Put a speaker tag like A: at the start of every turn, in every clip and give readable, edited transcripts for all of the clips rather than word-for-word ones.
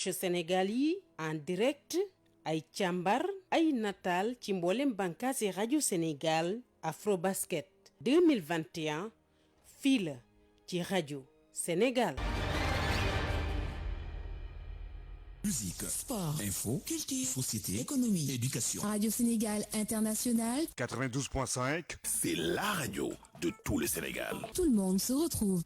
A: match Sénégal yi en direct ay càmbar ay nataal ci mboolem bànkaasi rajo Sénégal Afrobasket 2021 fii la ci rajo Sénégal.
B: Musique,
C: sport,
B: info,
C: culture,
B: société,
C: économie,
B: éducation.
C: Radio Sénégal International.
D: 92.5.
B: C'est la radio de tout le Sénégal.
C: Tout le monde se retrouve.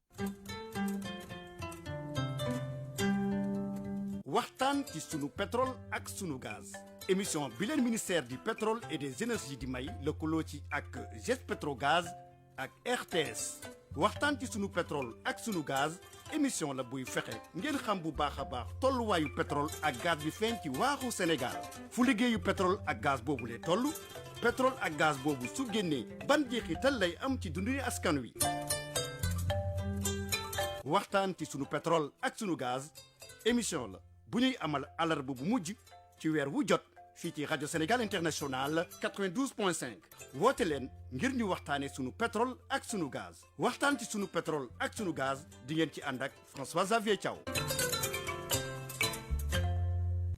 E: waxtaan ci sunu pétrole ak sunu gaz émission bi leen ministère du pétrole et des énergies di may lëkkaloo ci ak GES-Petrogaz ak RTS waxtaan ci sunu pétrole ak sunu gaz émission la buy fexe ngeen xam bu baax a baax tolluwaayu pétrole ak gaz bi feeñ ci waaxu Sénégal fu liggéeyu pétrole ak gaz boobu lee toll pétrole ak gaz boobu su génnee ban jeexital lay am ci dundu askan wi waxtaan ci sunu pétrole ak sunu gaz émission la bu ñuy amal alarba bu mujj ci weer wu jot fii ci rajo Sénégal International 92.5 woote leen ngir ñu waxtaane sunu pétrole ak sunu gaz waxtaan ci sunu pétrole ak sunu gaz di ngeen ci ànd ak François Xavier Thiaw.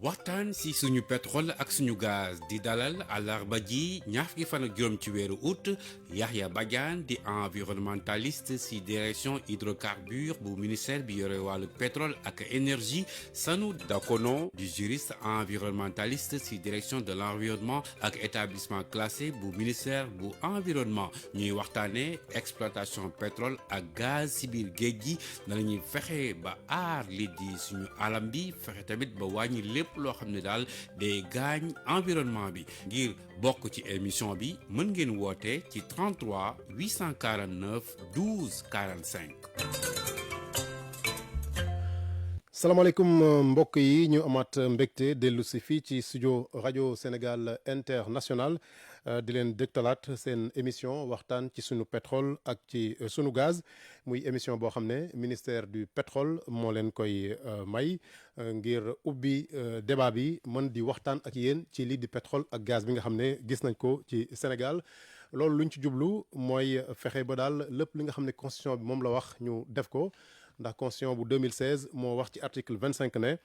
F: waxtaan si suñu pétrole ak suñu gaz di dalal àllarba ji ñaar fukki fan ak juróom ci weeru août Yahya Badiane di environnementaliste si direction hydrocarbures bu ministère bi yore wàllu pétrole ak énergie Sanu Dakono di juriste environnementaliste si direction de l'environnement ak établissement classé bu ministère bu environnement ñuy waxtaane exploitation pétrole ak gaz si biir géej gi danañuy fexe ba aar li di suñu alam bi fexe tamit ba wàññi lépp loo xam ne daal day gaañ environnement bi ngir bokk ci émission bi mën ngeen woote ci 33 849 12 45.
G: salaamaaleykum mbokk yi ñu amaat mbégte dellu si fii ci studio rajo Sénégal International di leen dëgtalaat seen émission waxtaan ci sunu pétrole ak ci sunu gaz muy émission boo xam ne ministère du pétrole moo leen koy may ngir ubbi débat bi mën di waxtaan ak yéen ci lii di pétrole ak gaz bi nga xam ne gis nañ ko ci Sénégal loolu luñ ci jublu mooy fexe ba daal lépp li nga xam ne constitution bi moom la wax ñu def ko. ndax constitution bu 2016 moo wax ci article 25 ne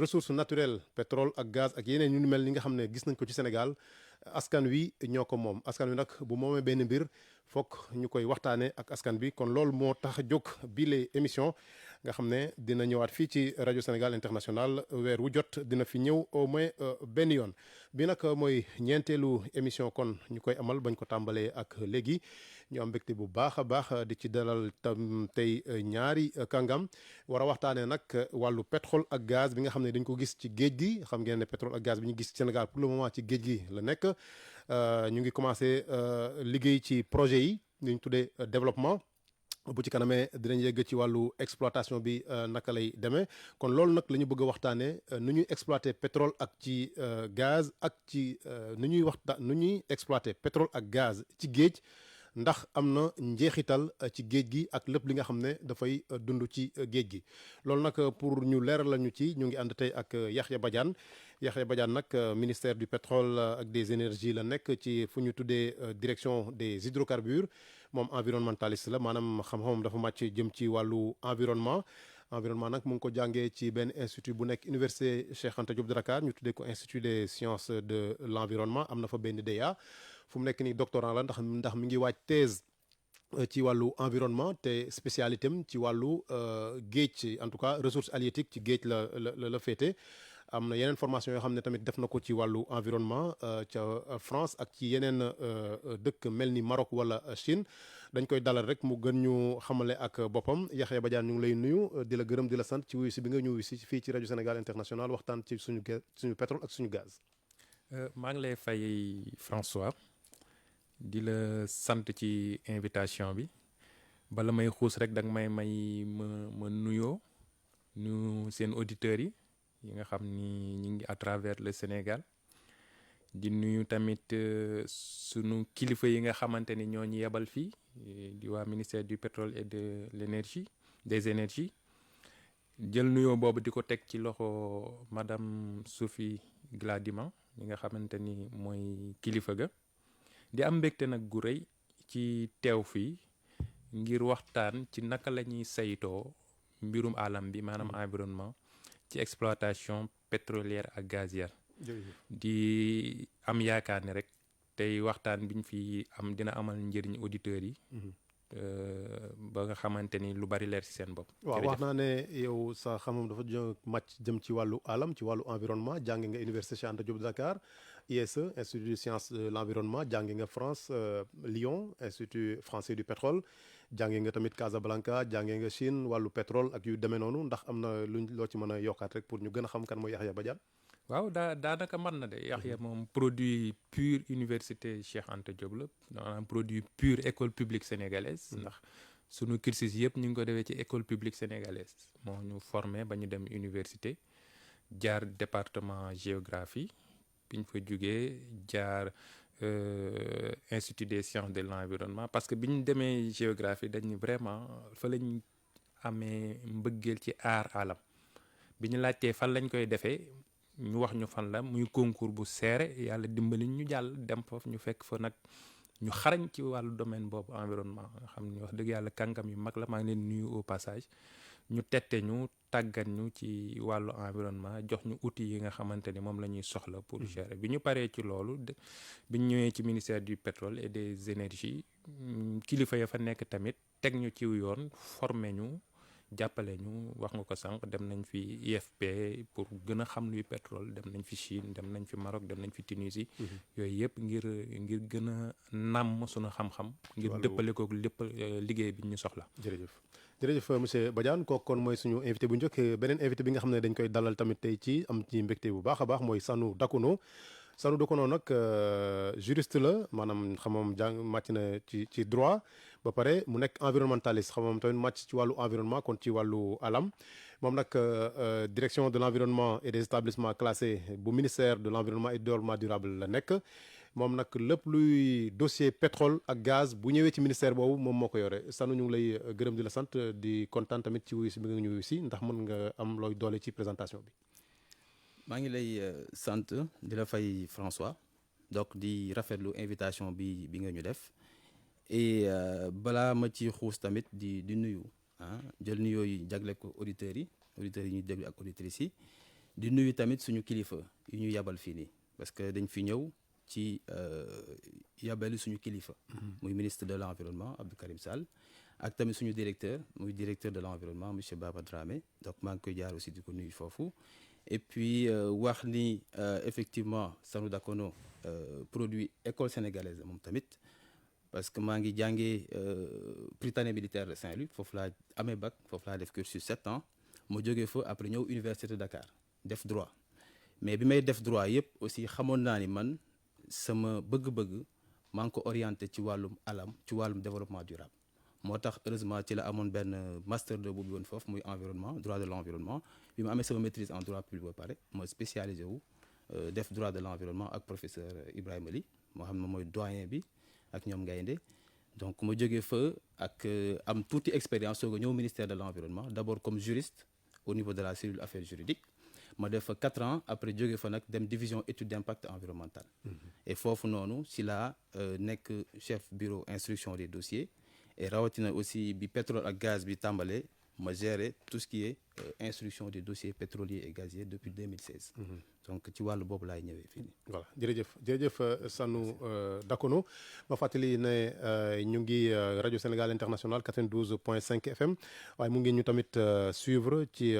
G: ressources naturelles pétrole ak gaz ak yeneen ñu mel ni nga xam ne gis nañ ko ci Sénégal askan wi ñoo ko moom askan wi nag bu moomee benn mbir fokk ñu koy waxtaanee ak askan bi kon loolu moo tax a jóg bile émission nga xam ne dina ñëwaat fii ci rajo Sénégal International weer wu jot dina fi ñëw au moins benn yoon bi nag mooy ñeenteelu émission kon ñu koy amal bañ ko tàmbalee ak léegi ñu am mbégte bu baax a baax di ci dalal tam tey ñaari kàngam war a waxtaanee nag wàllu pétrole ak gaz bi nga xam ne dañ ko gis ci géej gi xam ngeen ne pétrole ak gaz bi ñu gis ci Sénégal pour le moment ci géej gi la nekk ñu ngi commencé liggéey ci projet yi ñu tuddee développement bu ci kanamee dinañ yegg ci wàllu exploitation bi naka lay demee kon loolu nag la ñu bëgg a waxtaanee nu ñuy exploiter pétrole ak ci gaz ak ci nu ñuy exploiter pétrole ak gaz ci géej ndax am na njeexital ci géej gi ak lépp li nga xam ne dafay dund ci géej gi loolu nag pour ñu leeral la ñu ci ñu ngi ànd tey ak Yahya Badiane nag ministère du pétrole ak des énergies la nekk ci fu ñu tuddee direction des hydrocarbures moom environnementaliste la maanaam xam-xamam dafa màcc jëm ci wàllu environnement nag mu ngi ko jàngee ci benn institut bu nekk université Cheikh Anta Diop de Dakar ñu tuddee ko institut des sciences de l'environnement am na fa benn DEA fu mu nekk nii doctorant la ndax mi ngi waaj thèse ci wàllu environnement te spécialité am ci wàllu géej en tout cas ressources halieutiques ci géej la féete am na yeneen formation yoo xam ne tamit def na ko ci wàllu environnement ca France ak ci yeneen dëkk mel ni Maroc wala Chine dañ koy dalal rek mu gën ñu xamale ak boppam Yahya Badiane ñu ngi lay nuyu di la gërëm di la sant ci wuyu si bi nga ñu wuyu si fii ci rajo Sénégal International waxtaan ci suñu pétrole ak suñu gaz.
H: maa ngi lay fay François di la sant ci invitation bi bala may xuus rek danga may ma nuyoo nu seen auditeurs yi nga xam ni ñu ngi à travers le Sénégal di nuyu tamit sunu kilifa yi nga xamante ni ñoo ñu yebal fii di waa ministère du pétrole et de l'énergie des énergies jël nuyoo boobu di ko teg ci loxo madame Sophie Gladima ñi nga xamante ni mooy kilifa ga di am mbégte nag gu rëy ci teew fii ngir waxtaan ci naka la ñuy saytoo mbirum alam bi maanaam environnement ci exploitation pétrolière ak gazière.
G: jërëjëf.
H: di am yaakaar ne rek tey waxtaan bi ñu fi am dina amal njëriñ auditeurs yi. ba nga xamante ni lu bari leer ci seen bopp.
G: waaw wax naa ne yow sa xamam dafa màcc jëm ci wàllu alam ci wàllu environnement jàngi nga université Cheikh Anta Diop de Dakar ISE institut de sciences de l'environnement jàngi nga France Lyon institut français du pétrole jàngi nga tamit Casablanca jàngi nga Chine wàllu pétrole ak yu demee noonu ndax am na luñ loo ci mën a yokkaat rek pour ñu gën a xam kan mooy Yahya Badiane.
H: waaw daanaka mën na de Yahya moom produit pur université Cheikh Anta Diop la maanaam produit pur école publique sénégalaise ndax sunu cursus yëpp ñu ngi ko defee ci école publique sénégalaise moo ñu formé ba ñu dem université jaar département géographie bi ñu fa jugee jaar institut des sciences de l'environnement parce que bi ñu demee géographie dañu vraiment fa lañ amee mbëggeel ci aar alam bi ñu laajtee fan lañ koy defee ñu wax ñu fan la muy concours bu seere yàlla dimbali ñu jàll dem foofu ñu fekk fa nag ñu xarañ ci wàllu domaine boobu environnement nga xam ni wax dëgg yàlla kàngam yu mag la maa ngi leen nuyu au passage ñu tette ñu tàggat ñu ci wàllu environnement jox ñu outils yi nga xamante ni moom la ñuy soxla pour gérer bi ñu paree ci loolu bi ñu ñëwee ci ministère du pétrole et des énergies kilifa ya fa nekk tamit teg ñu ci yoon formé ñu jàppale ñu wax nga ko sànq dem nañ fi IFP pour gën a xam luy pétrole dem nañ fi Chine dem nañ fi Maroc dem nañ fi Tunisie yooyu yëpp ngir gën a nàmm suñu xam-xam ngir dëppale ko lépp liggéey bi ñu soxla.
G: jërëjëf monsieur Badiane kooku kon mooy suñu invité bu njëkk beneen invité bi nga xam ne dañ koy dalal tamit tey ci am ci mbégte bu baax a baax mooy Sanou Dakono nag juriste la maanaam xamam jàng màcc na ci droit ba pare mu nekk environnementaliste xamam tamit màcc ci wàllu environnement kon ci wàllu alam moom nag direction de l'environnement et des établissements classés bu ministère de l'environnement et du développement durable la nekk moom nag lépp luy dossier pétrole ak gaz bu ñëwee ci ministère boobu moom moo ko yore Sanou ñu ngi lay gërëm di la sant di kontaan tamit ci wuyu si bi nga ñu wuyu si ndax mën nga am looy doole ci présentation bi.
D: maa ngi lay sant di la fay François donc di rafetlu invitation bi nga ñu def et balaa ma ci xuus tamit di nuyu jël nuyoo yi jagle ko auditeurs yi ñuy déglu ak auditrices yi di nuyu tamit suñu kilifa yu ñu yabal fii nii parce que dañ fi ñëw ci yabali suñu kilifa. muy ministre de l'environnement Abdou Karim Sall ak tamit suñu directeur muy directeur de l'environnement monsieur Baba Dramé donc maa ngi koy jaar aussi di ko nuyu foofu. et puis wax ni effectivement Sanou Dakono produit école sénégalaise moom tamit parce que maa ngi jàngee Prytanée militaire de Saint-Louis foofu laa amee bac foofu laa def cursus 7 ans ma jógee fa après ñëw université de Dakar def droit mais bi may def droit yëpp aussi xamoon naa ni man sama bëgg-bëgg maa ngi ko orienté ci wàllum alam ci wàllum développement durable moo tax heureusement ci la amoon benn master 2 bu woon foofu muy environnement droit de l'environnement bi ma amee sama maîtrise en droit public ba pare ma spécialisé wu def droit de l'environnement ak professeur Ibrahima Ly moo xam ne mooy doyen bi ak ñoom Gaynde donc ma jógee fa ak am tuuti expérience soog a ñëw ministère de l'environnement d'abord comme juriste au niveau de la cellule affaires juridiques ma def fa 4 ans après jógee fa nag dem division étude d'impact environnemental et foofu noonu si la nekk chef bureau instruction des dossiers et rawatina aussi bi pétrole ak gaz bi tàmbalee ma gérer tout ce qui est instruction des dossiers pétroliers et gaziers depuis 2016. donc ci wàllu boobu laay ñëwee fii nii.
G: voilà jërëjëf Sanou Dakono ma fàttali ne ñu ngi rajo Sénégal International 92.5 FM waaye mu ngi ñu tamit suivre ci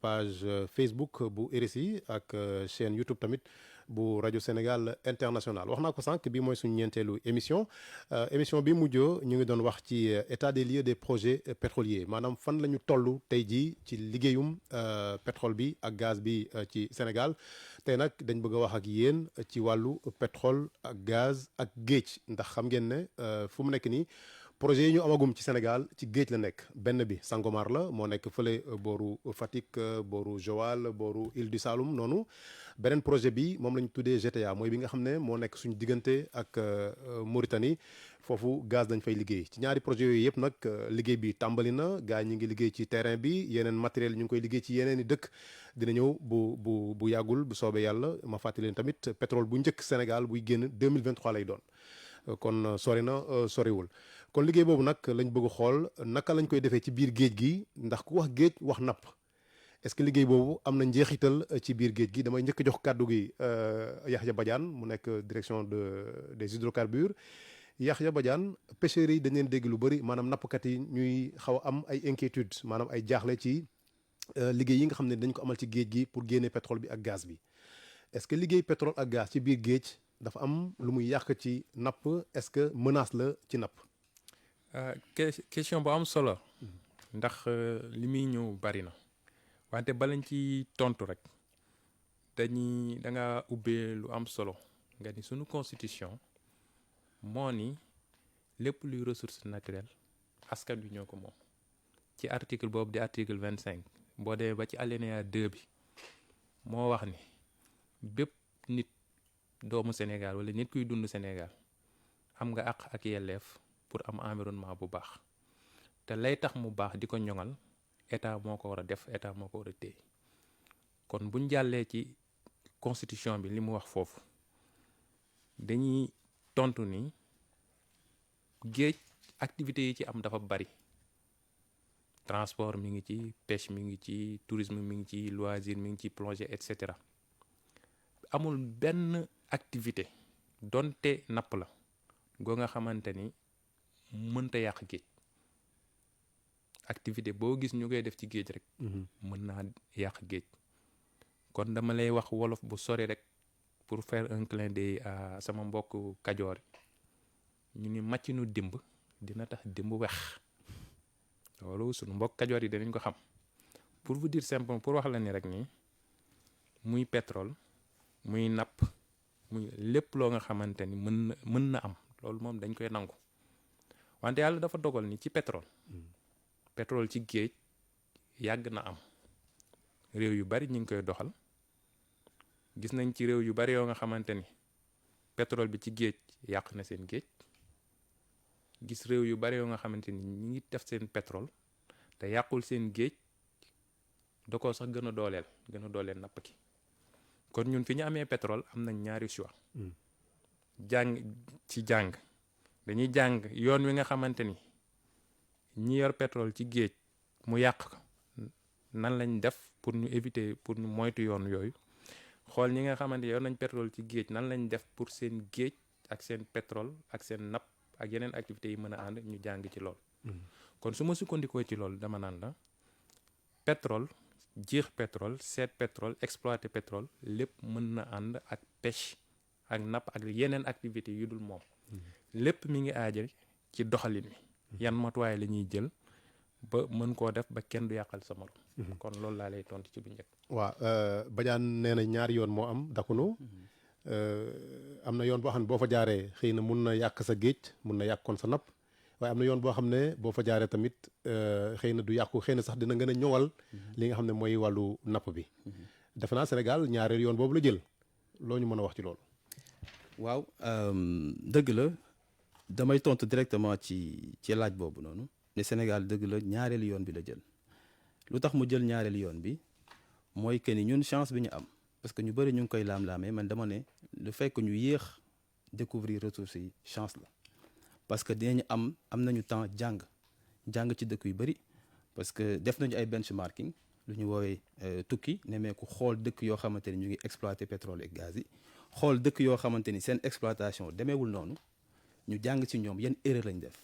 G: page Facebook bu RSI ak chaîne YouTube tamit bu rajo Sénégal International wax naa ko sànq bi mooy suñu ñeenteelu émission bi mujjoo ñu ngi doon wax ci état des lieux des projets pétroliers maanaam fan la ñu toll tey jii ci liggéeyum pétrole bi ak gaz bi ci Sénégal tey nag dañ bëgg a wax ak yéen ci wàllu pétrole ak gaz ak géej ndax xam ngeen ne fu mu nekk nii projet yi ñu amagum ci Sénégal ci géej la nekk benn bi Sangomar la moo nekk fële booru Fatick booru Joal booru Île du Saloum noonu beneen projet bi moom la ñu tuddee GTA mooy bi nga xam ne moo nekk suñu diggante ak Mauritanie foofu gaz dañ fay liggéey ci ñaari projet yooyu yëpp nag liggéey bi tàmbali na gars yi ñu ngi liggéey ci terrain bi yeneen matériel ñu ngi koy liggéey ci yeneen i dëkk dina ñëw bu yàggul bu soobee yàlla ma fàttali leen tamit pétrole bu njëkk Sénégal buy génn 2023 lay doon kon sori na soriwul kon liggéey boobu nag lañ bëgg xool naka lañ koy defee ci biir géej gi ndax ku wax géej wax napp est-ce que liggéey boobu am na njeexital ci biir géej gi damay njëkk jox kàddu gi Yaxya Badiane mu nekk direction des hydrocarbures Yaxya Badiane pêcheurs yi dañ leen dégg lu bëri maanaam nappkat yi ñuy xaw a am ay inquiétudes maanaam ay jaaxle ci liggéey yi nga xam ne dañ ko amal ci géej gi pour génne pétrole bi ak gaz bi est-ce que liggéey pétrole ak gaz ci biir géej dafa am lu muy yàq ci napp est-ce que menace la ci napp.
H: question bu am solo ndax li muy ñëw bari na wante balañ ci tontu rek da nga ubbee lu am solo nga ni sunu constitution moo ni lépp luy ressource naturelle askan wi ñoo ko moom ci article boobu di article 25 boo demee ba ci alinéa 2 bi moo wax ni bépp nit doomu Sénégal wala nit kuy dund Sénégal am nga àq ak yelleef pour am environnement bu baax te lay tax mu baax di ko ñoŋal état moo ko war a def état moo ko war a téye kon buñ jàllee ci constitution bi li mu wax foofu dañuy tontu ni géej activités yi ci am dafa bari transport mi ngi ci pêche mi ngi ci tourisme mi ngi ci loisir mi ngi ci plongée et cetera amul benn activité donte napp la goo nga xamante ni mënta yàq géej activité boo gis ñu koy def ci géej rek mën naa yàq géej kon dama lay wax wolof bu sori rek pour faire un clin d'œil à sama mbokk kajoor ñu ni màccinu dimb dina tax dimb wex loolu sunu mbokk kajoor yi danañ ko xam pour vous dire simplement pour wax la ni rek nii muy pétrole muy napp muy lépp loo nga xamante ni mën na am loolu moom dañ koy nangu wante yàlla dafa dogal ni ci pétrole pétrole ci géej yàgg na am réew yu bari ñu ngi koy doxal gis nañ ci réew yu bari yoo nga xamante ni pétrole bi ci géej yàq na seen géej gis réew yu bari yoo nga xamante ni ñi ngi def seen pétrole te yàqul seen géej da ko sax gën a dooleel napp ki kon ñun fi ñu amee pétrole am nañ ñaari choix jàng dañuy jàng yoon wi nga xamante ni ñi yor pétrole ci géej mu yàq ko nan lañ def pour ñu éviter pour ñu moytu yoon yooyu xool ñi nga xamante yor nañ pétrole ci géej nan lañ def pour seen géej ak seen pétrole ak seen napp ak yeneen activités yi mën a ànd ñu jàng ci lool kon su ma sukkandikoo ci loolu dama naan la pétrole jiix pétrole seet pétrole exploiter pétrole lépp mën na ànd ak pêche ak napp ak yeneen activités yu dul moom lépp mi ngi aaje ci doxalin wi yan matuwaay la ñuy jël ba mën koo def ba kenn du yàqal sa morom kon loolu laa lay tontu ci bu njëkk
G: waaw Badiane nee na ñaari yoon moo am Dakunu am na yoon boo xam ne boo fa jaaree xëy na mun na yàq sa géej mun na yàq kon sa napp waaye am na yoon boo xam ne boo fa jaaree tamit xëy na du yàqu xëy na sax dina gën a ñoŋal li nga xam ne mooy wàllu napp bi defe naa Sénégal ñaareel yoon boobu la jël loo ñu mën a wax ci loolu.
D: waaw dëgg la damay tontu directement ci laaj boobu noonu ne Sénégal dëgg la ñaareelu yoon bi la jël lu tax mu jël ñaareelu yoon bi mooy que ni ñun chance bi ñu am parce que ñu bëri ñu ngi koy laam-laamee man dama ne le fait que ñu yéex découvrir ressources yi chance la parce que dinañu am nañu temps jàng ci dëkk yu bëri parce que def nañu ay benchmarking lu ñu woowee tukki nemeeku xool dëkk yoo xamante ni ñu ngi exploiter pétrole et gaz yi xool dëkk yoo xamante ni seen exploitation demeewul noonu ñu jàng ci ñoom yan erreur lañ def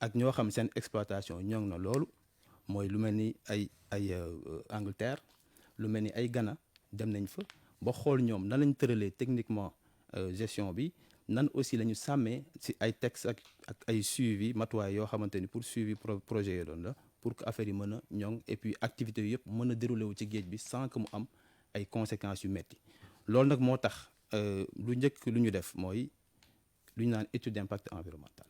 D: ak ñoo xam seen exploitation ñoŋ na loolu mooy lu mel ni ay Angleterre lu mel ni ay Ghana dem nañ fa ba xool ñoom nan lañ tëralee techniquement gestion bi nan aussi la ñu sàmmee ci ay textes ak ay suivi matuwaay yoo xamante ni pour suivi projet yi doon la pour que affaire yi mën a ñoŋ et puis activités yi yëpp mën a déroulé wu ci géej bi sans que mu am ay conséquences yu metti loolu nag moo tax lu njëkk lu ñu def mooy lu ñu naan étude d'impact environnemental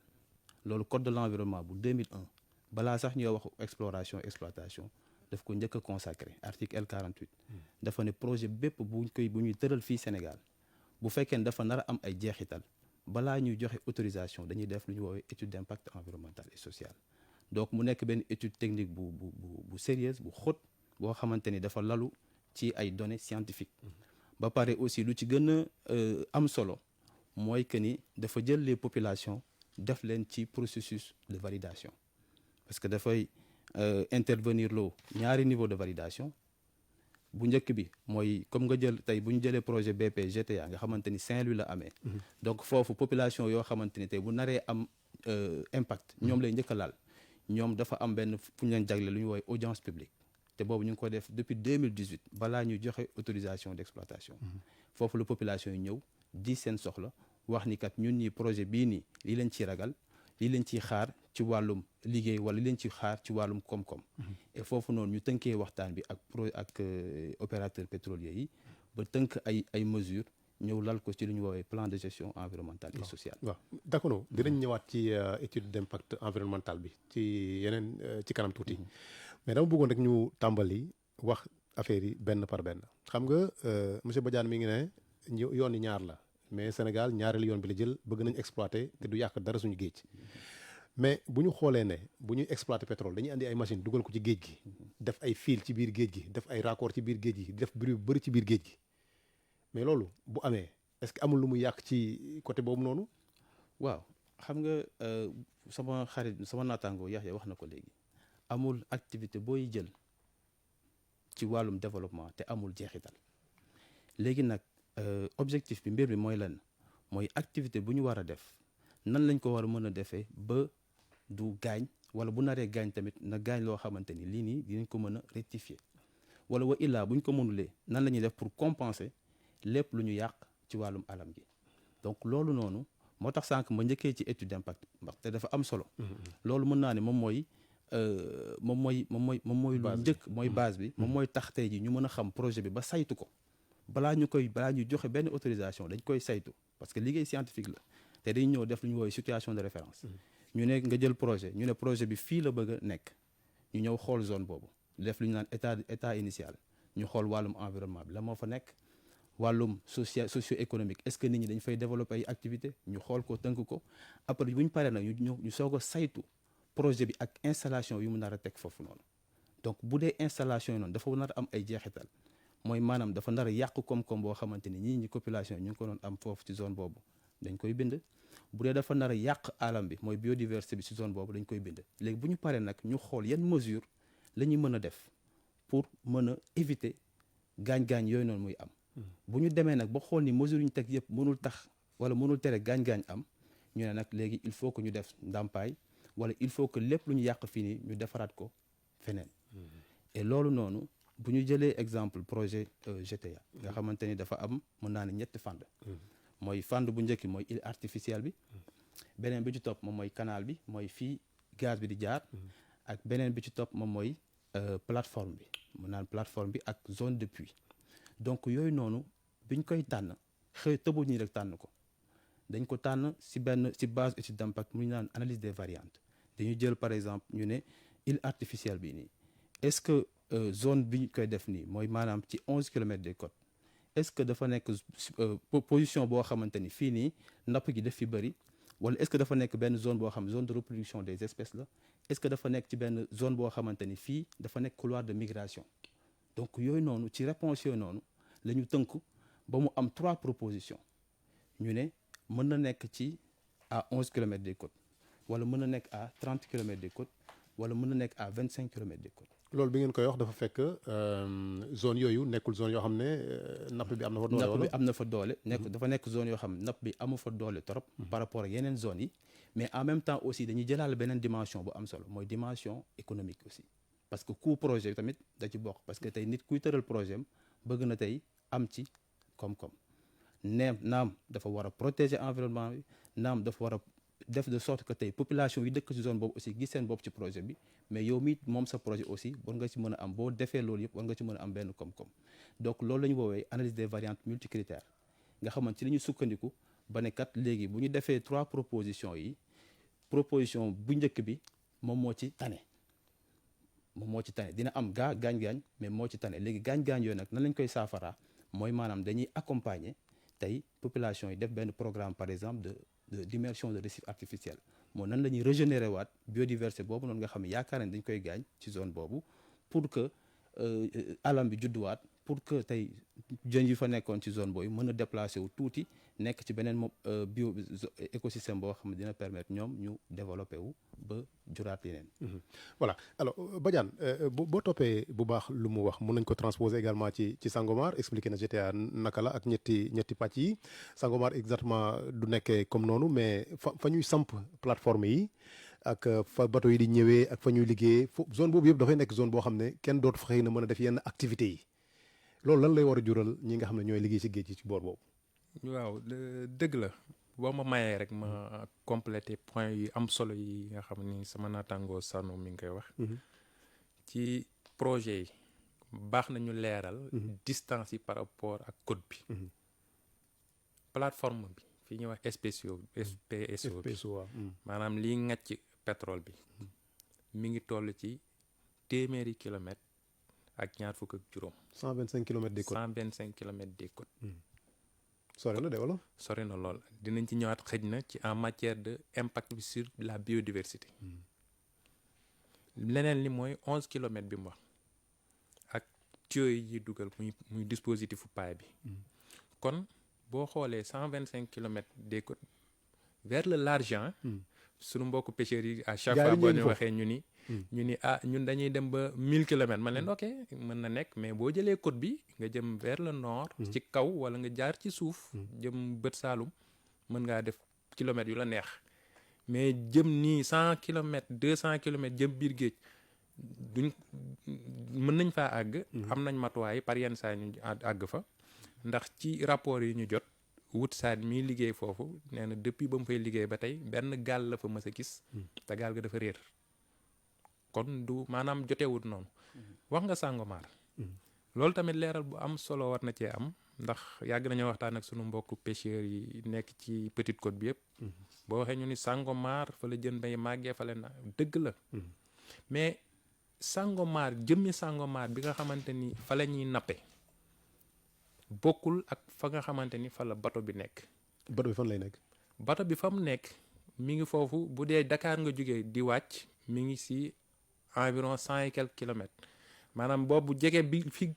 D: loolu code de l'environnement bu 2001 balaa sax ñoo wax exploration exploitation daf ko njëkk a consacré article L48 dafa ne projet bépp bu ñuy tëral fii Sénégal bu fekkee ne dafa nar a am ay jeexital balaa ñuy joxe autorisation dañuy def lu ñu woowee étude d'impact environnemental et social donc mu nekk benn étude technique bu sérieuse bu xóot boo xamante ni dafa lalu ci ay données scientifiques ba pare aussi lu ci gën a am solo mooy que ni dafa jël les populations def leen ci processus de validation parce que dafay intervenir loo ñaari niveau de validation bu njëkk bi mooy comme nga jël tey bu ñu jëlee projet BP GTA nga xamante ni Saint-Louis la amee. donc foofu population yoo xamante ni tey bu naree am impact ñoom lay njëkk a laal ñoom dafa am benn fu ñu leen jagle lu ñu woowee audience publique te boobu ñu ngi ko def depuis 2018 balaa ñu joxe autorisation d'exploitation. foofu la population yi ñëw di seen soxla wax ni kat ñun ñi projet bii nii lii leen ciy ragal lii leen ciy xaar ci wàllum liggéey wala li leen ci xaar ci wàllum koom-koom. et foofu noonu ñu tënkee waxtaan bi ak opérateur pétrolier yi ba tënk ay mesures ñëw lal ko ci lu ñu woowee plan de gestion environnementale et sociale.
G: waaw d'accord dinañ ñëwaat ci étude d'impact environnemental bi ci yeneen ci kanam tuuti mais dama bëggoon rek ñu tàmbali wax affaire yi benn par benn xam nga monsieur Badiane mi ngi ne yoon yi ñaar la mais Sénégal ñaareelu yoon bi la jël bëgg nañ exploiter te du yàq dara suñu géej. mais bu ñu xoolee ne bu ñuy exploiter pétrole dañuy andi ay machine dugal ko ci géej gi def ay fil ci biir géej gi def ay raccord ci biir géej gi def bruit bu bëri ci biir géej gi mais loolu bu amee est-ce que amul lu muy yàq ci côté boobu noonu.
D: waaw xam nga sama xarit sama naataango Yaxya wax na ko léegi amul activité booy jël ci wàllum développement te amul jeexital léegi nag objectif bi mbir mi mooy lan mooy activité bu ñu war a def nan lañ ko war a mën a defee ba du gaañ wala bu naree gaañ tamit na gaañ loo xamante ni lii nii dinañ ko mën a rectifier wala wa illaa bu ñu ko mënulee nan la ñuy def pour compenser lépp lu ñu yàq ci wàllum alam gi donc loolu noonu moo tax sànq ma njëkkee ci étude d'impact ndax te dafa am solo. loolu mën naa ne moom mooy lu njëkk mooy base bi moom mooy tax tey ji ñu mën a xam projet bi ba saytu ko balaa ñuy joxe benn autorisation dañ koy saytu parce que liggéey scientifique la te dañ ñëw def lu ñu woowee situation de référence. ñu ne nga jël projet ñu ne projet bi fii la bëgg a nekk ñu ñëw xool zone boobu def lu ñu naan état initial ñu xool wàllum environnement bi la moo fa nekk wàllum socio-économique est-ce que nit ñi dañ fay développer ay activités ñu xool ko tënk ko après bu ñu paree nag ñu soog a saytu projet bi ak installation yu mu nar a teg foofu noonu donc bu dee installation yi noonu dafa nar a am ay jeexital mooy maanaam dafa nar a yàq koom-koom boo xamante ni ñi population yi ñu ngi ko doon am foofu ci zone boobu dañ koy bind bu dee dafa nar a yàq alam bi mooy biodiversité bi ci zone boobu dañ koy bind léegi bu ñu paree nag ñu xool yan mesure la ñuy mën a def pour mën a éviter gaañ-gaañ yooyu noonu muy am bu ñu demee nag ba xool ni mesure yu ñu teg yëpp mënul tax wala mënul tere gaañ-gaañ am ñu ne nag léegi il faut que ñu def ndàmpaay wala il faut que lépp lu ñu yàq fii nii ñu defaraat ko feneen et loolu noonu bu ñu jëlee exemple projet GTA nga xamante ni dafa am mën naa ne ñetti fànn mooy fànn bu njëkk mooy île artificielle bi beneen bi ci topp moom mooy canal bi mooy fii gaz bi di jaar ak beneen bi ci topp moom mooy plateforme bi mën naan plateforme bi ak zone de puits donc yooyu noonu biñ koy tànn tëbu ñi rek tànn ko dañ ko tànn ci base étude d'impact mu ñu naan analyse des variantes dañu jël par exemple ñu ne île artificielle bi nii est-ce que zone bi ñu koy def nii mooy maanaam ci 11 kilomètres des côtes est-ce que dafa nekk position boo xamante ni fii nii napp gi daf fi bëri wala est-ce que dafa nekk benn zone boo xam zone de reproduction des espèces la est-ce que dafa nekk ci benn zone boo xamante ni fii dafa nekk couloir de migration donc yooyu noonu ci réponse yooyu noonu la ñu tënk ba mu am 3 propositions ñu ne mën na nekk ci à 11 kilomètres des côtes wala mën na nekk à 30 kilomètres des côtes wala mën na nekk à 25 kilomètres des côtes.
G: loolu bi ngeen koy wax dafa fekk zone yooyu nekkul zone yoo xam ne napp bi am na fa doole.
D: napp bi am na fa doole dafa nekk zone yoo xam ne napp bi amu fa doole trop. par rapport ak yeneen zones yi mais en même temps aussi dañuy jëlaale beneen dimension bu am solo mooy dimension économique aussi parce que coût projet bi tamit da ci bokk parce que tey nit kuy tëral projet am bëgg na tey am ci koom-koom naam dafa war a protéger environnement bi naam dafa war a def de sorte que tey population yi dëkk ci zone boobu aussi gis seen bopp ci projet bi mais yow mi moom sa projet aussi war nga ci mën a am boo defee loolu yëpp war nga ci mën a am benn koom-koom donc loolu la ñu woowee analyse des variantes multicritères nga xamante ci li ñu sukkandiku ba ne kat léegi bu ñu defee 3 propositions yi proposition bu njëkk bi moom moo ci tane dina am gaañ-gaañ mais moo ci tane léegi gaañ-gaañ yooyu nag nan lañ koy saafaraa mooy maanaam dañuy accompagner tey population yi def benn programme par exemple d'immersion de récif artificiel moo nan la ñuy régénérer waat biodiversité boobu noonu nga xam ne yaakaar nañ dañ koy gaañ ci zone boobu pour que alam bi judduwaat pour que tey jën yi fa nekkoon ci zone boobu mën a déplacer wu tuuti nekk ci beneen bio écosystème boo xam ne dina permettre ñoom ñu développer wu ba juraat yeneen.
G: voilà alors Badiane boo toppee bu baax lu mu wax mun nañ ko transposer également ci Sangomar expliqué na GTA naka la ak ñetti pàcc yi Sangomar exactement du nekkee comme noonu mais fa ñuy samp plateforme yi ak fa bateau yi di ñëwee ak fa ñuy liggéeyee zone boobu yëpp dafay nekk zone boo xam ne kenn dootu fa xëy na mën a def yenn activités yi loolu lan lay war a jural ñi nga xam ne ñooy liggéey ci géej gi ci boor boobu.
H: waaw dëgg la boo ma mayee rek ma compléter point yu am solo yi nga xam ni sama naataangoo Sano mi ngi koy wax. ci projet yi baax nañu leeral. distance yi par rapport ak côte bi. plateforme bi fi ñuy wax SPSO bi maanaam liy ŋàcc pétrole bi mi ngi toll ci téeméeri kilomètres ak ñaar fukk ak juróom.
G: 125 kilomètres des côtes
H: 125 kilomètres des côtes.
G: sori na de wala.
H: sori na lool dinañ ci ñëwaat xëj na ci en matière de impact bi sur la biodiversité. leneen li mooy 11 kilomètres bi mu wax ak tuyaux yi dugal muy dispositif paille bi. kon boo xoolee 125 kilomètres des côtes vers le large. sunu mbokku pêcheurs yi à chaque fois boo ñu waxee ñu ni ñun dañuy dem ba 1000 kilomètres man leen ok mën na nekk mais boo jëlee côte bi nga jëm vers le nord. ci kaw wala nga jaar ci suuf. jëm bët Saalum mën ngaa def kilomètres yu la neex mais jëm nii 100 kilomètres 200 kilomètres jëm biir géej duñ mën nañ faa àgg. am nañ matuwaay par yenn saa ñu àgg fa ndax ci rapport yi ñu jot. Woodside miy liggéey foofu nee na depuis ba mu fay liggéey ba tey benn gaal la fa mës a gis te gaal ga dafa réer kon du maanaam jotewut noonu wax nga Sangomar loolu tamit leeral bu am solo war na cee am ndax yàgg nañoo waxtaan ak sunu mbokku pêcheurs yi nekk ci Petite Côte bi yëpp boo waxee ñu ni Sangomar fa la jën bay màggee fa la na dëgg la mais Sangomar jëmmi Sangomar bi nga xamante ni fa la ñuy nappe bokkul ak fa nga xamante ni fa la bato bi nekk.
G: bato bi fan lay nekk.
H: bato bi fa mu nekk mi ngi foofu bu dee Dakar nga jógee di wàcc mi ngi si environ 100 et quelques kilomètres maanaam boobu jege bi fi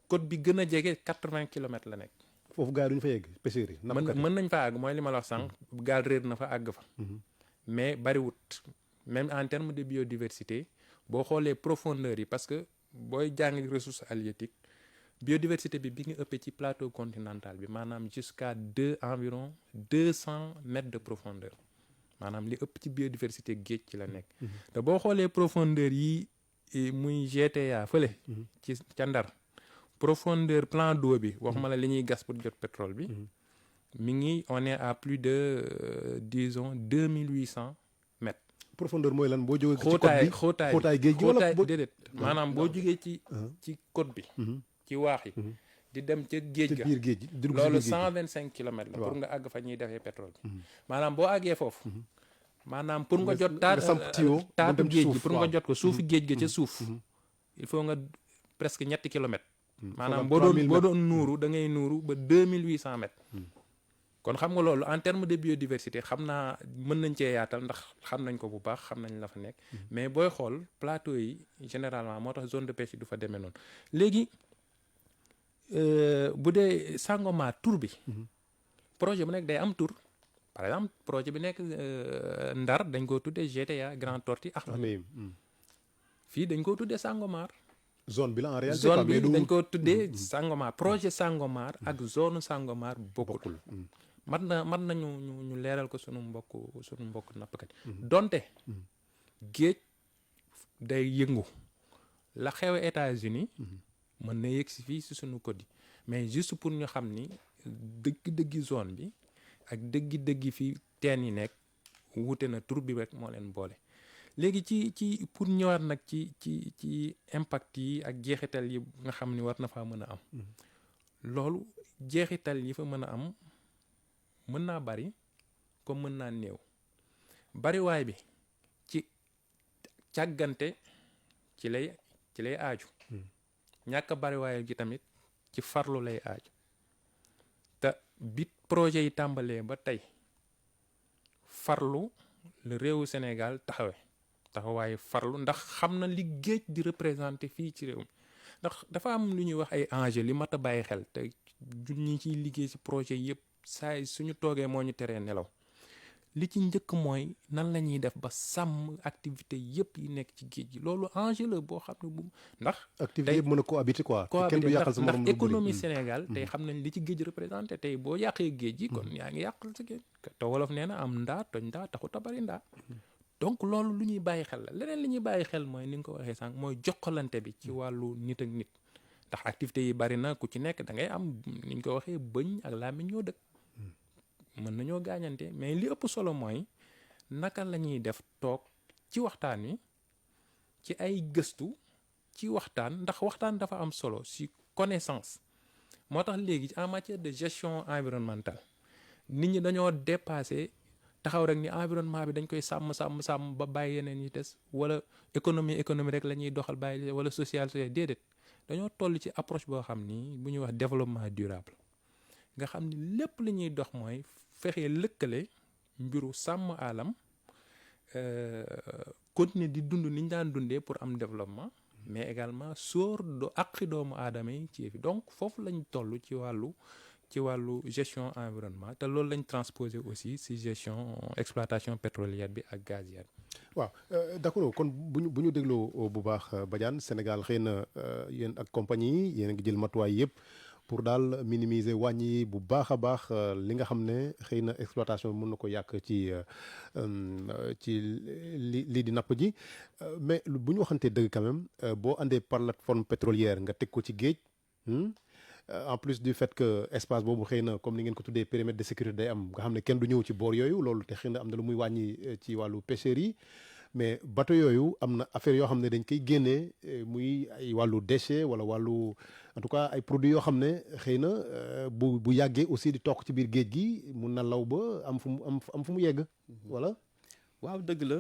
H: côte bi gën a jege 80 kilomètres la nekk.
G: foofu gaal duñu fa yegg pêcheurs yi.
H: mën nañ fa àgg mooy li ma la wax sànq. gaal réer na fa àgg fa. mais bariwut même en terme de biodiversité boo xoolee profondeur yi parce que booy jàng ressource halieutique biodiversité bi ngi ëppee ci plateau continental bi maanaam jusqu'à environ 200 mètres de profondeur maanaam li ëpp ci biodiversité géej ci la nekk te boo xoolee profondeur yi muy GTA fële ci ca Ndar profondeur plan d'eau bi waxuma la li ñuy gas pour jot pétrole bi mi ngi on est à plus de disons 2800 mètres.
G: profondeur mooy lan boo jógee ci côte bi xóotaay géej gi wala
H: déedéet maanaam boo jógee ci côte bi ci waax yi di dem ca géej ga
G: biir géej
H: loolu 125 kilomètres la pour nga àgg fa ñuy defee pétrole bi maanaam boo àggee foofu maanaam pour nga jot taatu géej gi pour nga jot ko suufu géej ga ca suuf il faut nga presque 3 kilomètres maanaam boo doon nuuru da ngay nuuru ba 2800 mètres kon xam nga loolu en terme de biodiversité xam naa mën nañ cee yaatal ndax xam nañ ko bu baax xam nañ la fa nekk mais booy xool plateau yi généralement moo tax zone de pêche yi du fa demee noonu léegi bu dee Sangomar tur bi projet bu nekk day am tur par exemple projet bi nekk Ndar dañ koo tuddee GTA Grand Tortue Ahmeyim fii dañ koo tuddee Sangomar
G: zone bi la en réalité
H: zone bi dañ koo tuddee Sangomar projet Sangomar ak zone Sangomar bokkul mat nañu ñu leeral ko sunu mbokk nappkat donte géej day yëngu la xew États-Unis mën na yëg si fii si sunu côte yi mais juste pour ñu xam ni dëgg-dëggi zone bi ak dëggi fi teen yi nekk wuute na tur bi rek moo leen boole léegi ci pour ñëwaat nag ci impact yi ak jeexital yi nga xam ni war na faa mën a am loolu jeexital yi fa mën a am mën naa bari comme mën naa néew bariwaay bi ci càggante ci lay aaju ñàkk bariwaay gi tamit ci farlu lay aaju te bi projet yi tàmbalee ba tey farlu le réewu Sénégal taxawaayu farlu ndax xam na li géej di représenté fii ci réew mi ndax dafa am lu ñuy wax ay enjeux li mat a bàyyi xel te ñi ciy liggéey ci projet yëpp saa yi suñu toogee moo ñu teree nelaw li ci njëkk mooy nan la ñuy def ba sàmm activité yëpp yi nekk ci géej gi loolu enjeu la boo xam ne bu ndax
G: activité yëpp mën a cohabiter quoi. kenn du yàqal sa morom
H: ndax économie Sénégal tey xam nañ li ci géej représenté tey boo yàqee géej gi kon yaa ngi yàqal sa géej te wolof nee na am ndaa toj ndaa taxut a bari ndaa donc loolu lu ñuy bàyyi xel la leneen li ñuy bàyyi xel mooy ni nga ko waxee sànq mooy jokkalante bi ci wàllu nit ak nit ndax activités yi bari na ku ci nekk da ngay am ni ñu ko waxee bëñ ak làmmiñ ñoo dëkk mën nañoo gaañante mais li ëpp solo mooy naka la ñuy def toog ci waxtaan wi ci ay gëstu ci waxtaan ndax waxtaan dafa am solo si connaissance moo tax léegi en matière de gestion environnementale nit ñi dañoo dépassé taxaw rek ni environnement bi dañ koy sàmm ba bàyyi yeneen yi des wala économie rek la ñuy doxal bàyyi wala social déedéet dañoo toll ci approche boo xam ni bu ñuy wax développement durable nga xam ni lépp li ñuy dox mooy fexe lëkkale mbiru sàmm alam continuer di dund ni ñu daan dundee pour am développement mais également sóor àqi doomu aadama yi ci fi donc foofu lañ toll ci wàllu gestion environnement te loolu lañ transposé aussi ci gestion exploitation pétrolière bi ak gazière bi.
G: waaw d'accord kon bu ñu dégloo bu baax Badiane Sénégal xëy na yéen ak compagnie yi yéen a ngi jël matuwaay yëpp pour daal minimiser wàññi bu baax a baax li nga xam ne xëy na exploitation bi mën na ko yàq ci lii di napp ji mais bu ñu waxantee dëgg quand même boo andee plateforme pétrolière nga teg ko ci géej en plus du fait que espace boobu xëy na comme ni ngeen ko tuddee périmètre de sécurité day am nga xam ne kenn du ñëw ci boor yooyu loolu te xëy na am na lu muy wàññi ci wàllu pêcheurs yi mais bateau yooyu am na affaire yoo xam ne dañ koy génnee muy ay wàllu déchet wala wàllu en tout cas ay produits yoo xam ne xëy na bu yàggee aussi di toog ci biir géej gi mun na law ba am fu mu yegg voilà.
D: waaw dëgg la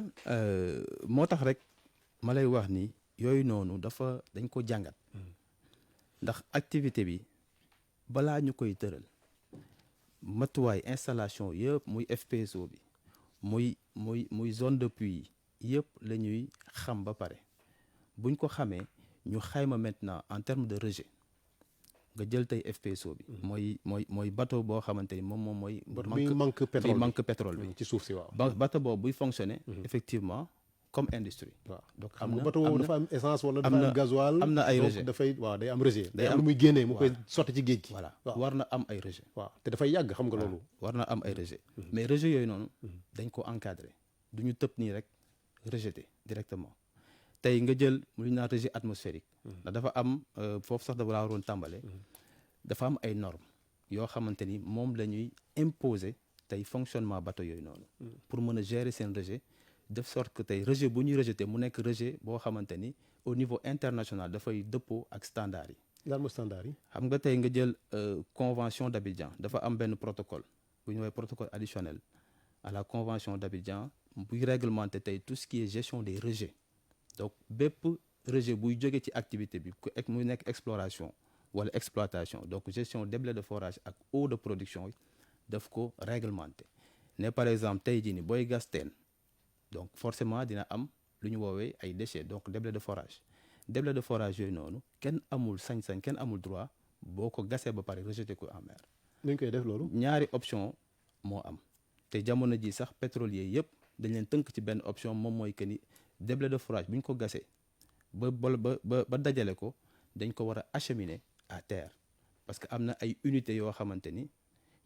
D: moo tax rek ma lay wax ni yooyu noonu dañ ko jàngat ndax activité bi balaa ñu koy tëral matuwaay installation yëpp muy FPSO bi muy zone de puits yëpp la ñuy xam ba pare buñ ko xamee ñu xayma maintenant en termes de rejet nga jël tey FPSO bi. mooy bateau boo xamante ni moom mooy.
G: manque pétrole bi
D: ci suuf si waaw. bateau boobu buy fonctionner. effectivement comme industrie.
G: waaw donc xam nga bateau boobu dafa am essence wala dafa am gasoil.
D: am na ay rejet
G: dafay waaw day am rejet. day am lu muy génnee mu koy sotti ci géej gi.
D: voilà war na am ay rejet.
G: waaw te dafay yàgg xam nga loolu.
D: war na am ay rejet. mais rejet yooyu noonu. dañ ko encadrer du ñu tëb nii rek rejeter directement. tey nga jël lu ñu naan rejet atmosphérique. ndax dafa am foofu sax dafa laa waroon tàmbale. dafa am ay normes yoo xamante ni moom la ñuy imposer tey fonctionnement bateau yooyu noonu. pour mën a gérer seen rejet de sorte que tey rejet bu ñuy rejeter mu nekk rejet boo xamante ni au niveau international dafay dëppoo ak standard yi.
G: lan mooy standard yi.
D: xam nga tey nga jël convention d'Abidjan dafa am benn protocole bu ñu woowee protocole additionnel à la convention d'Abidjan buy réglementer tey tout ce qui est gestion des rejets. donc bépp rejet buy jóge ci activité bi muy nekk exploration wala exploitation donc gestion déblais de forage ak eau de production yi daf ko réglementer ne par exemple tey jii ni booy gas teen donc forcément dina am lu ñu woowee ay déchets donc déblais de forage yooyu noonu kenn amul sañ-sañ kenn amul droit boo ko gasee ba pare rejeter ko en mer.
G: nu ñu koy def loolu.
D: ñaari option moo am te jamono ji sax pétrolier yëpp dañ leen tënk ci benn option moom mooy que ni déblais de forage bu ñu ko gasee ba dajale ko dañ ko war a acheminer à terre parce que am na ay unités yoo xamante ni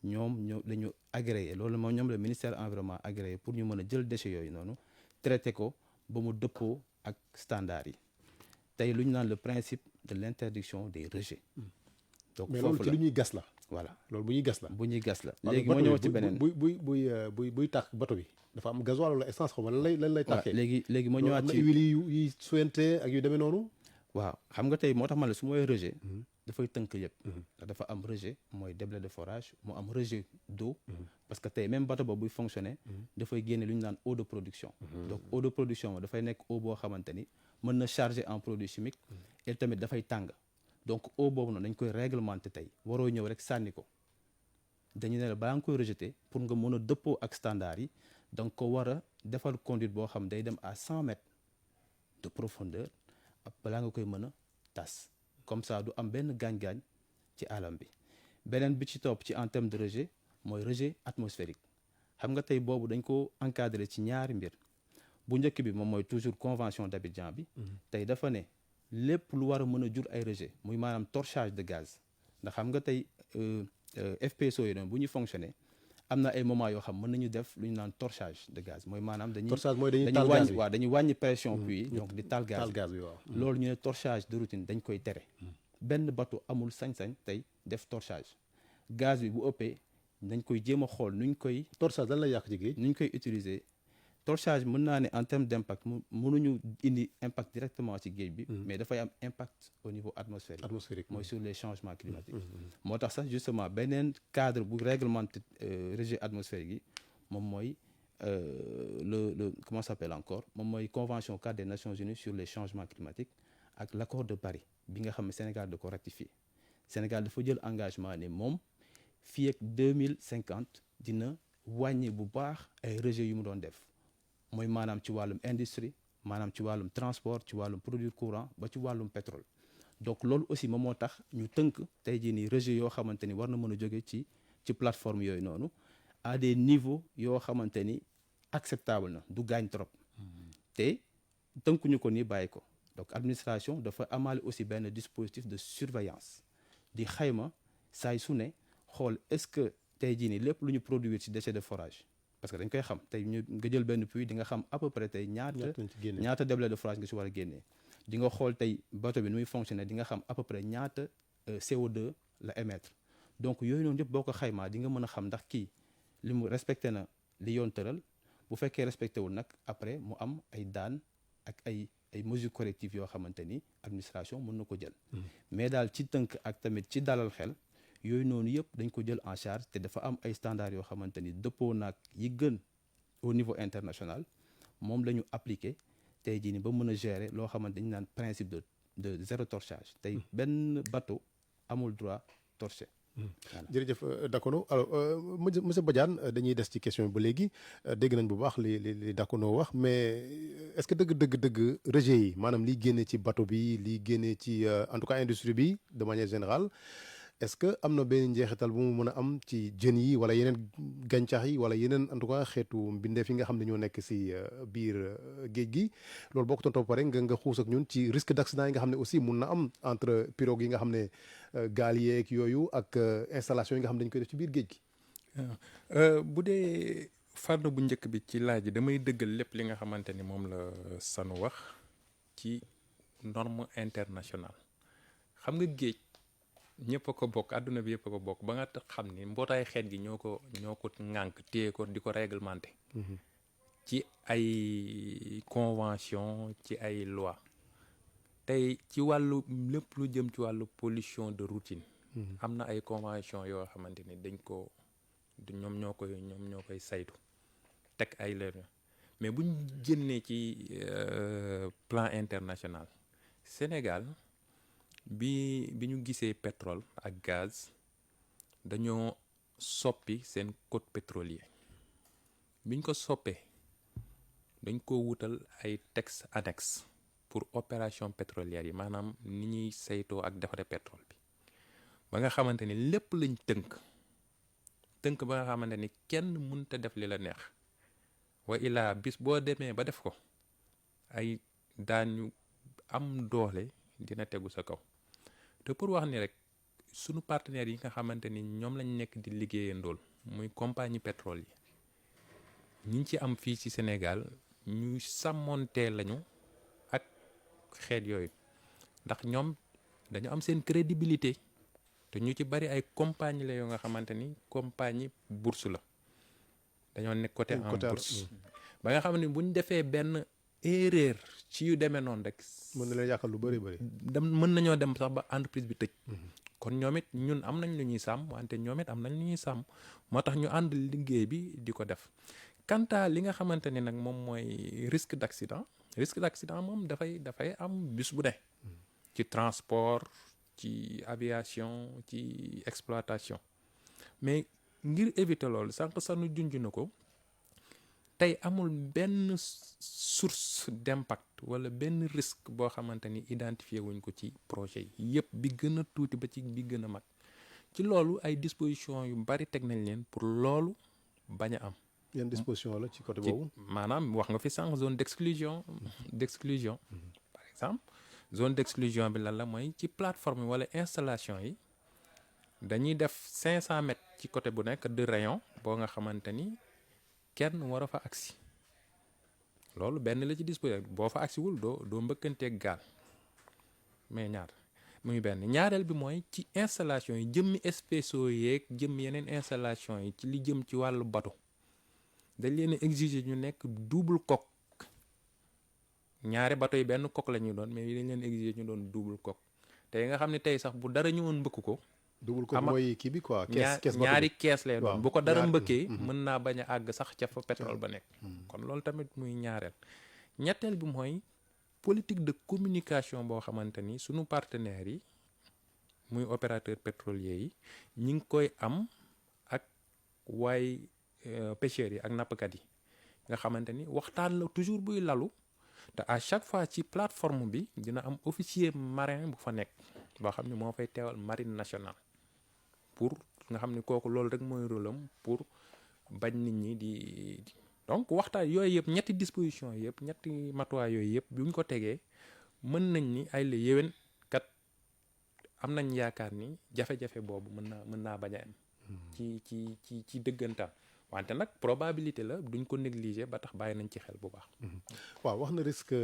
D: ñoom la ñu agréé loolu moom ñoom la ministère environnement agréé pour ñu mën a jël déchets yooyu noonu traité ko ba mu dëppoo ak standard yi tey lu ñu naan le principe de l'interdiction des rejets. donc
G: mais loolu ci lu ñuy gas la.
D: voilà
G: loolu bu ñuy gas la.
D: léegi moo ñëw ci beneen
G: buy tàkk bateau bi dafa am gasoil wala essence xaw ma lan lay tàkkee.
D: léegi moo ñëwaat ci
G: huile yi suyante ak yu demee noonu.
D: waaw xam nga tey moo tax ma la su mooy rejet. dafay tënk yëpp. ndax dafa am rejet mooy déblais de forage mu am rejet d'eau. parce que tey même bateau boobu buy fonctionner. dafay génne lu ñu naan eau de production. donc eau de production dafay nekk eau boo xamante ni mën na charger en produits chimiques. et tamit dafay tàng. donc eau boobu noonu dañ koy réglementer tey waroo ñëw rek sànni ko dañu ne la balaa nga koy rejeter pour nga mën a dëppoo ak standard yi da nga ko war a defal conduite boo xam day dem à 100 mètres de profondeur balaa nga koy mën a tas comme ça du am benn gaañ-gaañ ci alam bi. beneen bi ci topp ci en terme de rejet mooy rejet atmosphérique xam nga tey boobu dañ ko encadré ci ñaari mbir bu njëkk bi moom mooy toujours convention d'Abidjan bi. tey dafa ne lépp lu war a mën a jur ay rejet muy maanaam torchage de gaz ndax xam nga tey FPSO yi noonu bu ñu fonctionner am na ay moment yoo xam mën nañu def lu ñu naan torchage de gaz mooy maanaam dañuy
G: taal gaz bi
D: waaw dañuy wàññi pression puits donc di taal gaz
G: bi waaw.
D: loolu ñu ne torchage de routine dañ koy tere benn bateau amul sañ-sañ tey def torchage gaz bi bu ëppee dañ koy jéem a xool nuñ koy
G: torchage lan la yàq ci géej.
D: nuñ koy utiliser torchage mën naa ne en terme d'impact mënuñu indi impact directement ci géej bi mais dafay am impact au niveau atmosphérique mooy sur les changements climatiques moo tax sax justement beneen cadre bu réglementé rejet atmosphérique yi moom mooy le comment ça s'appelle encore moom mooy convention cadre des Nations Unies sur les changements climatiques ak l'accord de Paris bi nga xam ne Sénégal da ko ratifié Sénégal dafa jël engagement ne moom fii ak 2050 dina wàññi bu baax ay rejet yu mu doon def mooy maanaam ci wàllum industrie maanaam ci wàllum transport ci wàllum produit courant ba ci wàllum pétrole donc loolu aussi moom moo tax ñu tënk tey jii nii rejet yoo xamante ni war na mën a jóge ci plateforme yooyu noonu à des niveaux yoo xamante ni acceptable na du gaañ trop te tënkuñu ko nii bàyyi ko donc administration dafa amaale aussi benn dispositif de surveillance di xayma saay su ne xool est-ce que tey jii nii lépp lu ñu produire ci déchet de forage parce que dañ koy xam tey ñu nga jël benn puits di nga xam à peu près tey ñaata déblais de forage nga ci war a génnee di nga xool tey bateau bi nu muy fonctionner di nga xam à peu près ñaata CO2 la émettre donc yooyu noonu yëpp boo ko xaymaa di nga mën a xam ndax kii li mu respecté na li yoon tëral bu fekkee respecté wul nag après mu am ay daan ak ay mesures correctives yoo xamante ni administration mën na ko jël mais daal ci tënk ak tamit ci dalal xel yooyu noonu yëpp dañ ko jël en charge te dafa am ay standards yoo xamante ni dëppoo naag yi gën au niveau international moom la ñu appliqué tey jii ni ba mën a gérer loo xamante dañu naan principe de zéro torchage tey benn bateau amul droit torcher.
G: jërëjëf Dakono alors monsieur Badiane dañuy des ci question ba léegi dégg nañ bu baax li Dakono wax mais est-ce que dëgg rejet yi maanaam liy génne ci bateau bi liy génne ci en tout cas industrie bi de manière générale est-ce que am na benn njeexital bu mu mën a am ci jën yi wala yeneen gàncax yi wala yeneen en tout cas xeetu mbindeef yi nga xam ne ñoo nekk si biir géej gi loolu boo ko tontoo pare nga xuus ak ñun ci risque d'accident yi nga xam ne aussi mun na am entre pirogue yi nga xam ne gaal yeeg yooyu ak installation yi nga xam ne dañu koy def ci biir géej gi.
H: bu dee fànn bu njëkk bi ci laaj damay dëggal lépp li nga xamante ni moom la Sanu wax ci norme internationale xam nga géej. ñëpp a ko bokk àdduna bi yëpp a ko bokk ba nga xam ni mbootaay xeet gi ñoo ko ŋànk téye ko di ko réglementé ci ay convention ci ay loi tey ci wàllu lépp lu jëm ci wàllu pollution de routine am na ay convention yoo xamante ni ñoom ñoo koy saytu teg ay leer mais buñ génnee ci plan international Sénégal bi ñu gisee pétrole ak gaz dañoo soppi seen code pétrolier biñ ko soppee dañ ko wutal ay texte annexe pour opération pétrolière yi maanaam ni ñuy saytoo ak defaree pétrole bi ba nga xamante ni lépp lañ tënk ba nga xamante ni kenn mënta def li la neex wa ilaa bis boo demee ba def ko ay daañu am doole dina tegu sa kaw te pour wax ni rek sunu partenaires yi nga xamante ni ñoom lañ nekk di liggéeyandool muy compagnie pétrole yi ñi ci am fii ci Sénégal ñu sàmmontee lañu ak xeet yooyu ndax ñoom dañu am seen crédibilité te ñu ci bari ay compagnie la yoo nga xamante ni compagnie bourse la dañoo nekk côté en bourse ba nga xam ne bu ñu defee benn erreur ci yu demee noonu rek
G: mën na leen yàqal lu bëri
H: mën nañoo dem sax ba entreprise bi tëj kon ñoom it ñun am nañ lu ñuy sàmm wante ñoom it am nañ lu ñuy sàmm moo tax ñu ànd liggéey bi di ko def quant à li nga xamante ni nag moom mooy risque d'accident moom dafay am bis bu ne ci transport ci aviation ci exploitation mais ngir éviter loolu sànq sanu junj na ko tey amul benn source d'impact wala benn risque boo xamante ni identifié wuñ ko ci projet yi yëpp bi gën a tuuti ba ci bi gën a mag ci loolu ay dispositions yu bari teg nañ leen pour loolu bañ a am.
G: yan disposition la ci côté boobu.
H: maanaam wax nga fi sànq zone d'exclusion par exemple zone d'exclusion bi lan la mooy ci plateforme yi wala installation yi dañuy def 500 mètres ci côté bu nekk de rayon boo nga xamante ni kenn war a fa agsi loolu benn la ci disposition boo fa agsiwul doo mbëkkanteeg gaal mais muy benn ñaareel bi mooy ci installation yi jëmmi SPSO yeeg jëmm yeneen installation yi ci li jëm ci wàllu bateau dañ leen a exiger ñu nekk double coque ñaari bateau yi benn coque la ñuy doon mais dañ leen exiger ñu doon double coque te nga xam ne tey sax bu dara ñëwoon mbëkk ko.
G: double coque mooy kii bi quoi. kees
H: ñaari kees lay doon bu ko dara mbëkkee. mën naa bañ a àgg sax ca fa pétrole ba nekk. kon loolu tamit muy ñaareel. ñetteel bi mooy politique de communication boo xamante ni sunu partenaires yi muy opérateur pétrolier yi ñi ngi koy am ak waay pêcheurs yi ak nappkat yi nga xamante ni waxtaan la toujours buy lalu te à chaque fois ci plateforme bi dina am officier marin bu fa nekk boo xam ne moo fay teewal marine nationale pour nga xam ne kooku loolu rek mooy rôle am pour bañ nit ñi di donc waxtaan yooyu yëpp ñetti disposition yëpp ñetti matuwaay yooyu yëpp bu ñu ko tegee mën nañ ni ay la yéwén kat am nañ yaakaar ni jafe-jafe boobu mën naa bañ a am ci dëggantaan wante nag probabilité la duñ ko négliger ba tax bàyyi nañ ci xel bu baax.
G: waaw wax na risque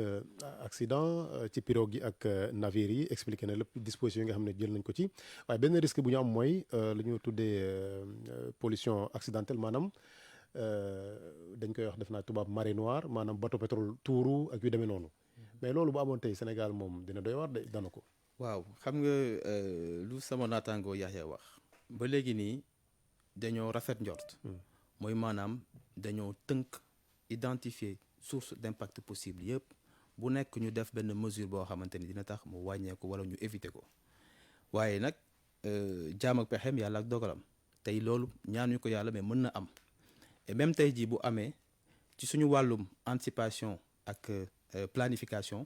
G: accident ci pirogue yi ak navire yi expliqué na lépp disposition yi nga xam ne jël nañ ko ci waaye benn risque bu ñu am mooy lu ñu tuddee pollution accidentelle maanaam dañ koy wax def naa tubaab marée noire maanaam bateau pétrole tuuru ak yu demee noonu mais loolu bu amoon tey Sénégal moom dina doy war de dana ko.
D: waaw xam nga lu sama naataangoo Yaxya wax ba léegi nii dañoo rafet njort. mooy maanaam dañoo tënk identifier source d'impact possible yëpp bu nekk ñu def benn mesure boo xamante ni dina tax mu wàññeeku wala ñu éviter ko waaye nag jaam ak pexeem yàlla ak dogalam tey loolu ñaanuñu ko yàlla mais mën na am et même tey jii bu amee ci suñu wàllum anticipation ak planification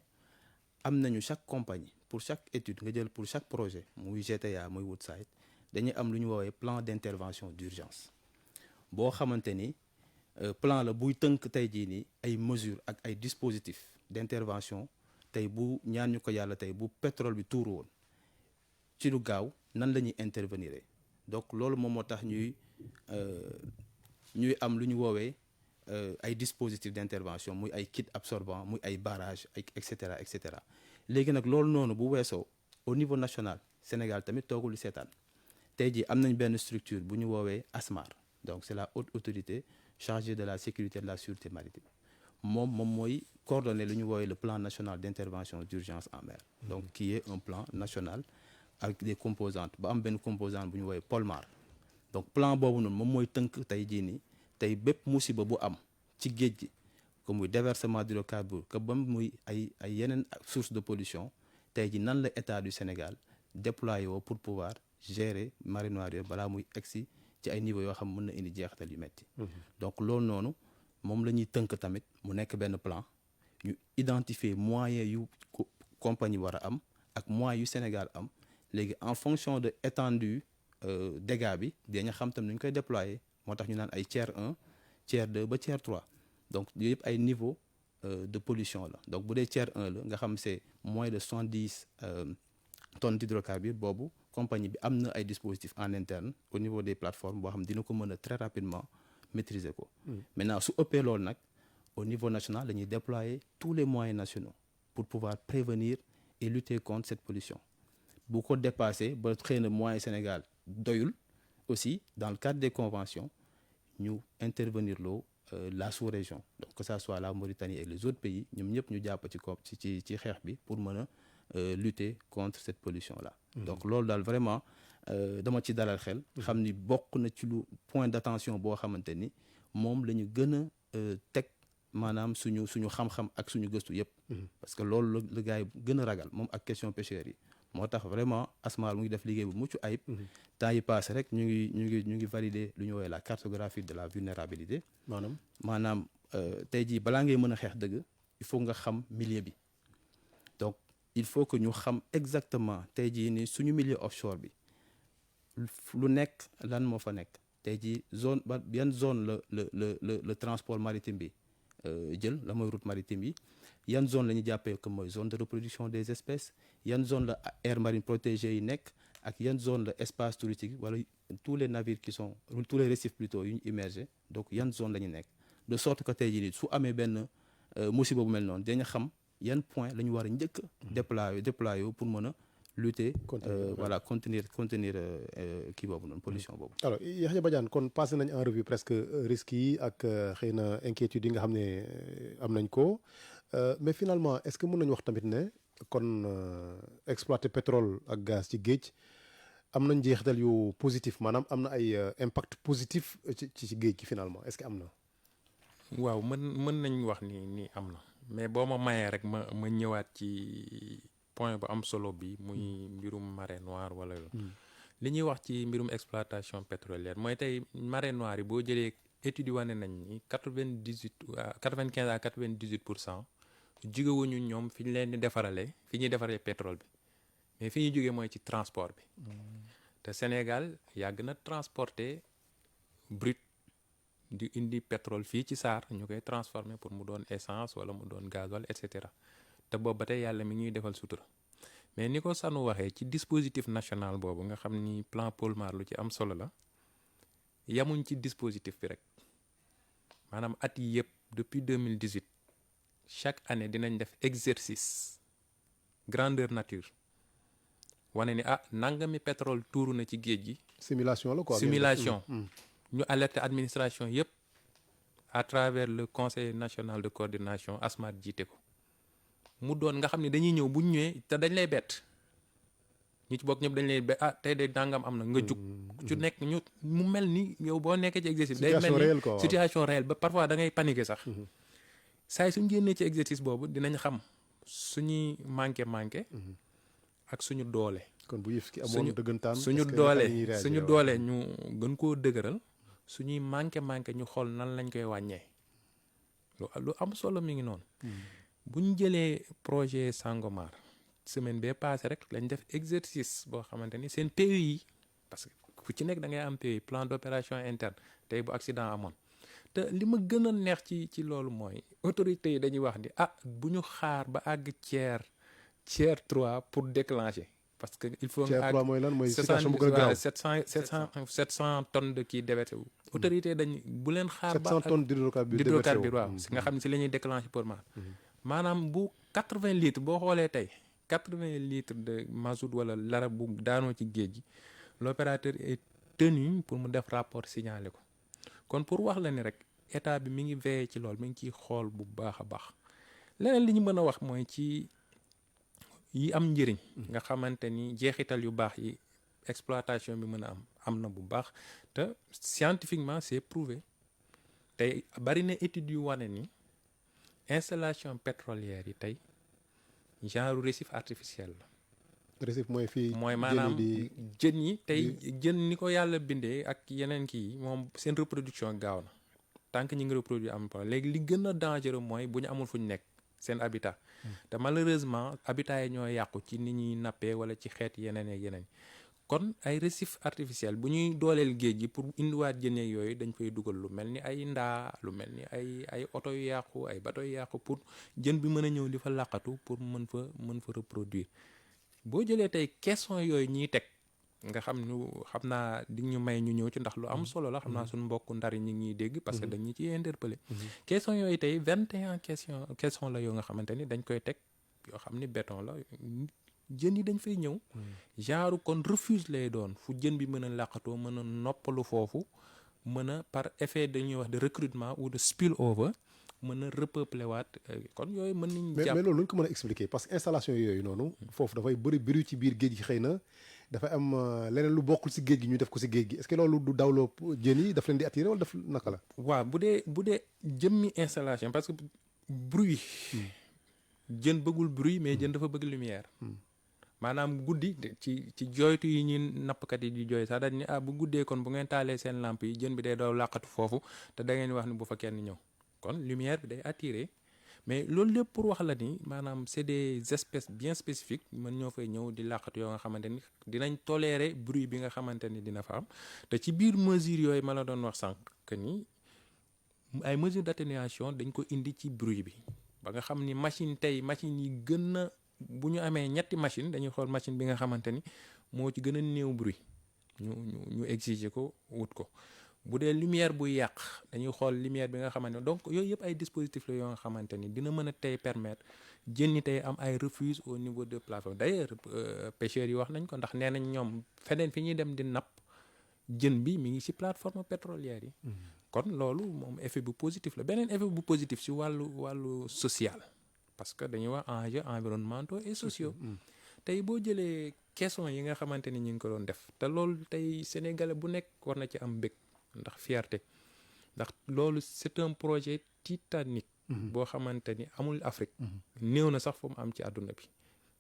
D: am nañu chaque compagnie pour chaque étude nga jël pour chaque projet muy GTA muy Woodside dañuy am lu ñu woowee plan d'intervention d'urgence boo xamante ni plan la buy tënk tey jii nii ay mesures ak ay dispositifs d'intervention tey bu ñaan ñu ko yàlla tey bu pétrole bi tuuru woon ci lu gaaw nan la ñuy intervenir donc loolu moom moo tax ñuy am lu ñu woowee ay dispositifs d'intervention muy ay kits absorbants muy ay barrages ay et cetera léegi nag loolu noonu bu weesoo au niveau national Sénégal tamit toogul li seetaan tey jii am nañ benn structure bu ñu woowee ASMAR. donc c'est la haute autorité chargée de la sécurité et de la sûreté maritime moom mooy coordonner lu ñu woowee le plan national d'intervention d'urgence en mer donc qui est un plan national avec des composantes ba am benn composante bu ñu woowee Polmar donc plan boobu noonu moom mooy tënk tey jii nii tey bépp musiba bu am ci géej gi comme muy déversement d'hydrocarbures que ba muy ay yeneen source de pollution tey jii nan la état du Sénégal déployé woo pour pouvoir gérer marée noire yooyu balaa muy egsi ci ay niveau yoo xam mën na indi jeexital yu metti donc loolu noonu moom la ñuy tënk tamit mu nekk benn plan ñu identifier moyens yu compagnie war a am ak moyens yu Sénégal am léegi en fonction de étendue dégâts bi dañu xam tam nu ñu koy déployer moo tax ñu naan ay tiers 1 tiers 2 ba tiers 3 donc yooyu yëpp ay niveau de pollution la donc bu dee tiers 1 la nga xam c'est moins de 70 tonnes d'hydrocarbures boobu compagnie bi am na ay dispositifs en interne au niveau des plateformes boo xam dina ko mën a très rapidement maîtriser ko. maintenant su ëppee loolu nag au niveau national dañuy déployer tous les moyens nationaux pour pouvoir prévenir et lutter contre cette pollution bu ko dépasser ba xëy na moyen Sénégal doyul aussi dans le cadre des conventions ñu intervenir loo la sous-région donc que ça soit la Mauritanie et les autres pays ñoom ñëpp ñu jàpp ci xeex bi pour mën a lutter contre cette pollution là. donc loolu daal vraiment dama ci dalal xel. xam ni bokk na ci lu point d'attention boo xamante ni moom la ñu gën a teg maanaam suñu xam-xam ak suñu gëstu yëpp. parce que loolu la gars yi gën a ragal moom ak question pêcheurs yi. moo tax vraiment ASMAR mu ngi def liggéey bu mucc ayib. temps yi passé rek ñu ngi valider lu ñu woowee la cartographie de la vulnérabilité. maanaam tey jii balaa ngay mën a xeex dëgg il faut nga xam milieu bi donc il faut que ñu xam exactement tey jii ni suñu milieu offshore bi lu nekk lan moo fa nekk tey jii zone ba yan zone le transport maritime bi jël la mooy route maritime yi yan zone la ñu jàppee que mooy zone de reproduction des espèces yan zone la aire marine protégée yi nekk ak yan zone la espace touristique wala tous les navires qui sont tous les récifs plutôt yu ñu immergé donc yan zone la ñu nekk de sorte que tey jii nii su amee benn musiba bu mel noonu dañu xam yan point la ñu war a njëkk déployer pour mën a lutter voilà contenir kii boobu noonu pollution boobu.
G: alors Yaxya Badiane kon passé nañ en revue presque risques yi ak xëy na inquiétudes yi nga xam ne am nañ ko mais finalement est-ce que mën nañu wax tamit ne kon exploiter pétrole ak gaz ci géej am na njeexital yu positif maanaam am na ay impact positif ci géej gi finalement est-ce que am na.
H: waaw mën nañ wax ni am na mais boo ma mayee rek ma ñëwaat ci point bu am solo bi muy mbirum marée noire wala li ñuy wax ci mbirum exploitation pétrolière mooy tey marée noire yi boo jëlee études yi wane nañ ni 95 à 98% jugewuñu ñoom fi ñu leen di defaralee fi ñuy defaree pétrole bi mais fi ñuy jógee mooy ci transport bi te Sénégal yàgg na transporter brut di indi pétrole fii ci SAR ñu koy transformer pour mu doon essence wala mu doon gasoil et cetera te boobu ba tey yàlla mi ñuy defal sutura mais ni ko Sanu waxee ci dispositif national boobu nga xam ni plan Polmar lu ci am solo la yamuñ ci dispositif bi rek maanaam at yi yëpp depuis 2018 chaque année dinañ def exercice grandeur nature wane ni nangami pétrole tuuru na ci géej gi.
G: simulation la quoi.
H: simulation. ñu alerter administration yëpp à travers le conseil national de coordination ASMAT jiite ko mu doon nga xam ne dañuy ñëw bu ñu ñëwee te dañ lay bett ñu ci bokk ñëpp dañ lay bett tey de dangam am na nga jug. ci nekk ñu mu mel ni yow boo nekkee ci exercice. day mel ni situation réelle ba parfois da ngay paniquer sax. saa yi suñ génnee ci exercice boobu dinañ xam suñuy manqué ak suñu doole.
G: kon bu yëf ki amoon dëggantaan
H: suñu doole ñu gën koo dëgëral. suñuy manqué ñu xool nan lañ koy wàññee lu am solo mi ngi noonu. bu ñu jëlee projet Sangomar semaine bee passé rek lañ def exercice boo xamante ni seen PU yi parce que ku ci nekk da ngay am PU plan d'opération interne tey bu accident amoon te li ma gën a neex ci loolu mooy autorités yi dañuy wax ni bu ñu xaar ba àgg tiers 3 pour déclencher. parce que il faut nga
G: mooy lan mooy situation bu gën a gaaw
H: 700 tonnes de kii déversé wu. autorité dañ bu leen xaar ba
G: 700 tonnes d'hydrocarbures
H: waaw si nga xam ne si la ñuy déclenché pour maanaam bu 80 litres boo xoolee tey 80 litres de mazout wala lara bu daanoo ci géej gi l'opérateur est tenu pour mu def rapport signalé ko kon pour wax la ni rek état bi mi ngi veillé ci lool mi ngi ciy xool bu baax a baax leneen li ñu mën a wax mooy ci yi am njëriñ nga xamante ni jeexital yu baax yi exploitation bi mën a am na bu baax te scientifiquement c'est prouvé tey bari na études yu wane ni installation pétrolière yi tey genre récif artificiel la.
G: récif mooy fii
H: mooy maanaam jën yi tey jën ni ko yàlla bindee ak yeneen kii yi moom seen reproduction gaaw na tant que ñu ngi reproduire am problème léegi li gën a dangereux mooy bu ñu amul fu ñu nekk seen habitat te malheureusement habitat yi ñoo yàqu ci ni ñuy nappee wala ci xeet yeneen ak yeneen kon ay récif artificiel bu ñuy dooleel géej gi pour indiwaat jën yooyu dañ fay dugal lu mel ni ay ndaa lu mel ni ay oto yu yàqu ay bateau yu yàqu pour jën bi mën a ñëw di fa làqatu pour mën fa reproduire boo jëlee tey question yooyu ñiy teg nga xam naa di ñu may ñu ñëw ci ndax lu am solo la xam naa suñu mbokk ndar yi ñu ngi ñuy dégg parce que dañu ciy interpellé question yooyu tey 21 question la yoo nga xamante ni dañ koy teg yoo xam ni béton la jën yi dañ fay ñëw genre kon refuge lay doon fu jën bi mën a làqatoo mën a noppalu foofu mën a par effet dañuy wax de recrutement ou de spill over mën a repeupler waat kon yooyu mën nañ jàpp
G: mais loolu lu ñu ko mën a expliquer parce que installation yooyu noonu foofu dafay bëri ci biir géej gi xëy na dafay am leneen lu bokkul si géej gi ñu def ko si géej gi est-ce que loolu du dawloo jën yi daf leen di attirer wala daf naka la
H: waaw bu dee jëmmi installation parce que bruit jën bëggul bruit mais jën dafa bëgg lumière maanaam guddi ci jooytu yi ñuy nappkat yi di jooy sax dañ ni bu guddee kon bu ngeen taalee seen lampe yi jën bi day daw làqatu foofu te da ngeen wax ni bu fa kenn ñëw kon lumière bi day attirer mais loolu lépp pour wax la ni maanaam c'est des espèces bien spécifiques mën ñoo fay ñëw di làqatu yoo nga xamante ni dinañ tolérer bruit bi nga xamante ni dina fa am te ci biir mesures yooyu ma la doon wax sànq que ni ay mesures d'atténuation dañ ko indi ci bruit bi ba nga xam ni machine yi gën a bu ñu amee ñetti machine dañuy xool machine bi nga xamante ni moo ci gën a néew bruit ñu exiger ko wut ko bu dee lumière buy yàq dañuy xool lumière bi nga xamante ne donc yooyu yëpp ay dispositifs la yoo nga xamante ni dina mën a tey permettre jën ñi tey am ay refuge au niveau de plateforme d'ailleurs pêcheurs yi wax nañ ko ndax nee nañ ñoom feneen fi ñuy dem di napp jën bi mi ngi ci plateforme pétrolière yi kon loolu moom effet bu positif la beneen effet bu positif ci wàllu social parce que dañuy wax enjeux environnementaux et sociaux tey boo jëlee question yi nga xamante ni ñu ngi ko doon def te loolu tey sénégalais bu nekk war na ci am mbég ndax fierté ndax loolu c'est un projet titanique boo xamante ni amul Afrique néew na sax fu mu am ci àdduna bi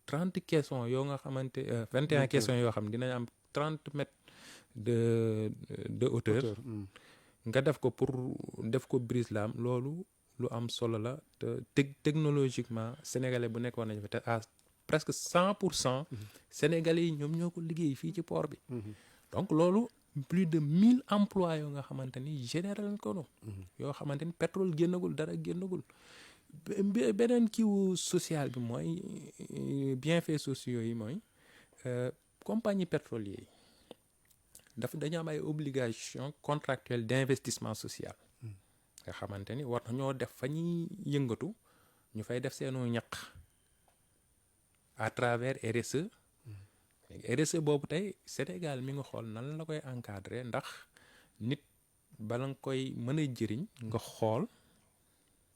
H: 30 questions yoo nga xamante 21 questions yoo xam dinañ am 30 mètres de hauteur nga def ko pour def ko brise-lames loolu lu am solo la te technologiquement sénégalais bu nekk war nañu fa te à presque 100% sénégalais yi ñoom ñoo ko liggéey fii ci port bi donc loolu plus de 1000 emplois yoo nga xamante ni général ko no yoo xamante ni pétrole génnagul dara génnagul beneen kiiwu social bi mooy bienfaits sociaux yi mooy compagnie pétrolière yi dañu am ay obligations contractuelles d'investissement social nga xamante ni war nañoo def fa ñuy yëngatu ñu fay def seenu ñaq à travers RSE RSE boobu tey Sénégal mi nga xool nan la koy encadrer ndax nit bala nga koy mën a jëriñ nga xool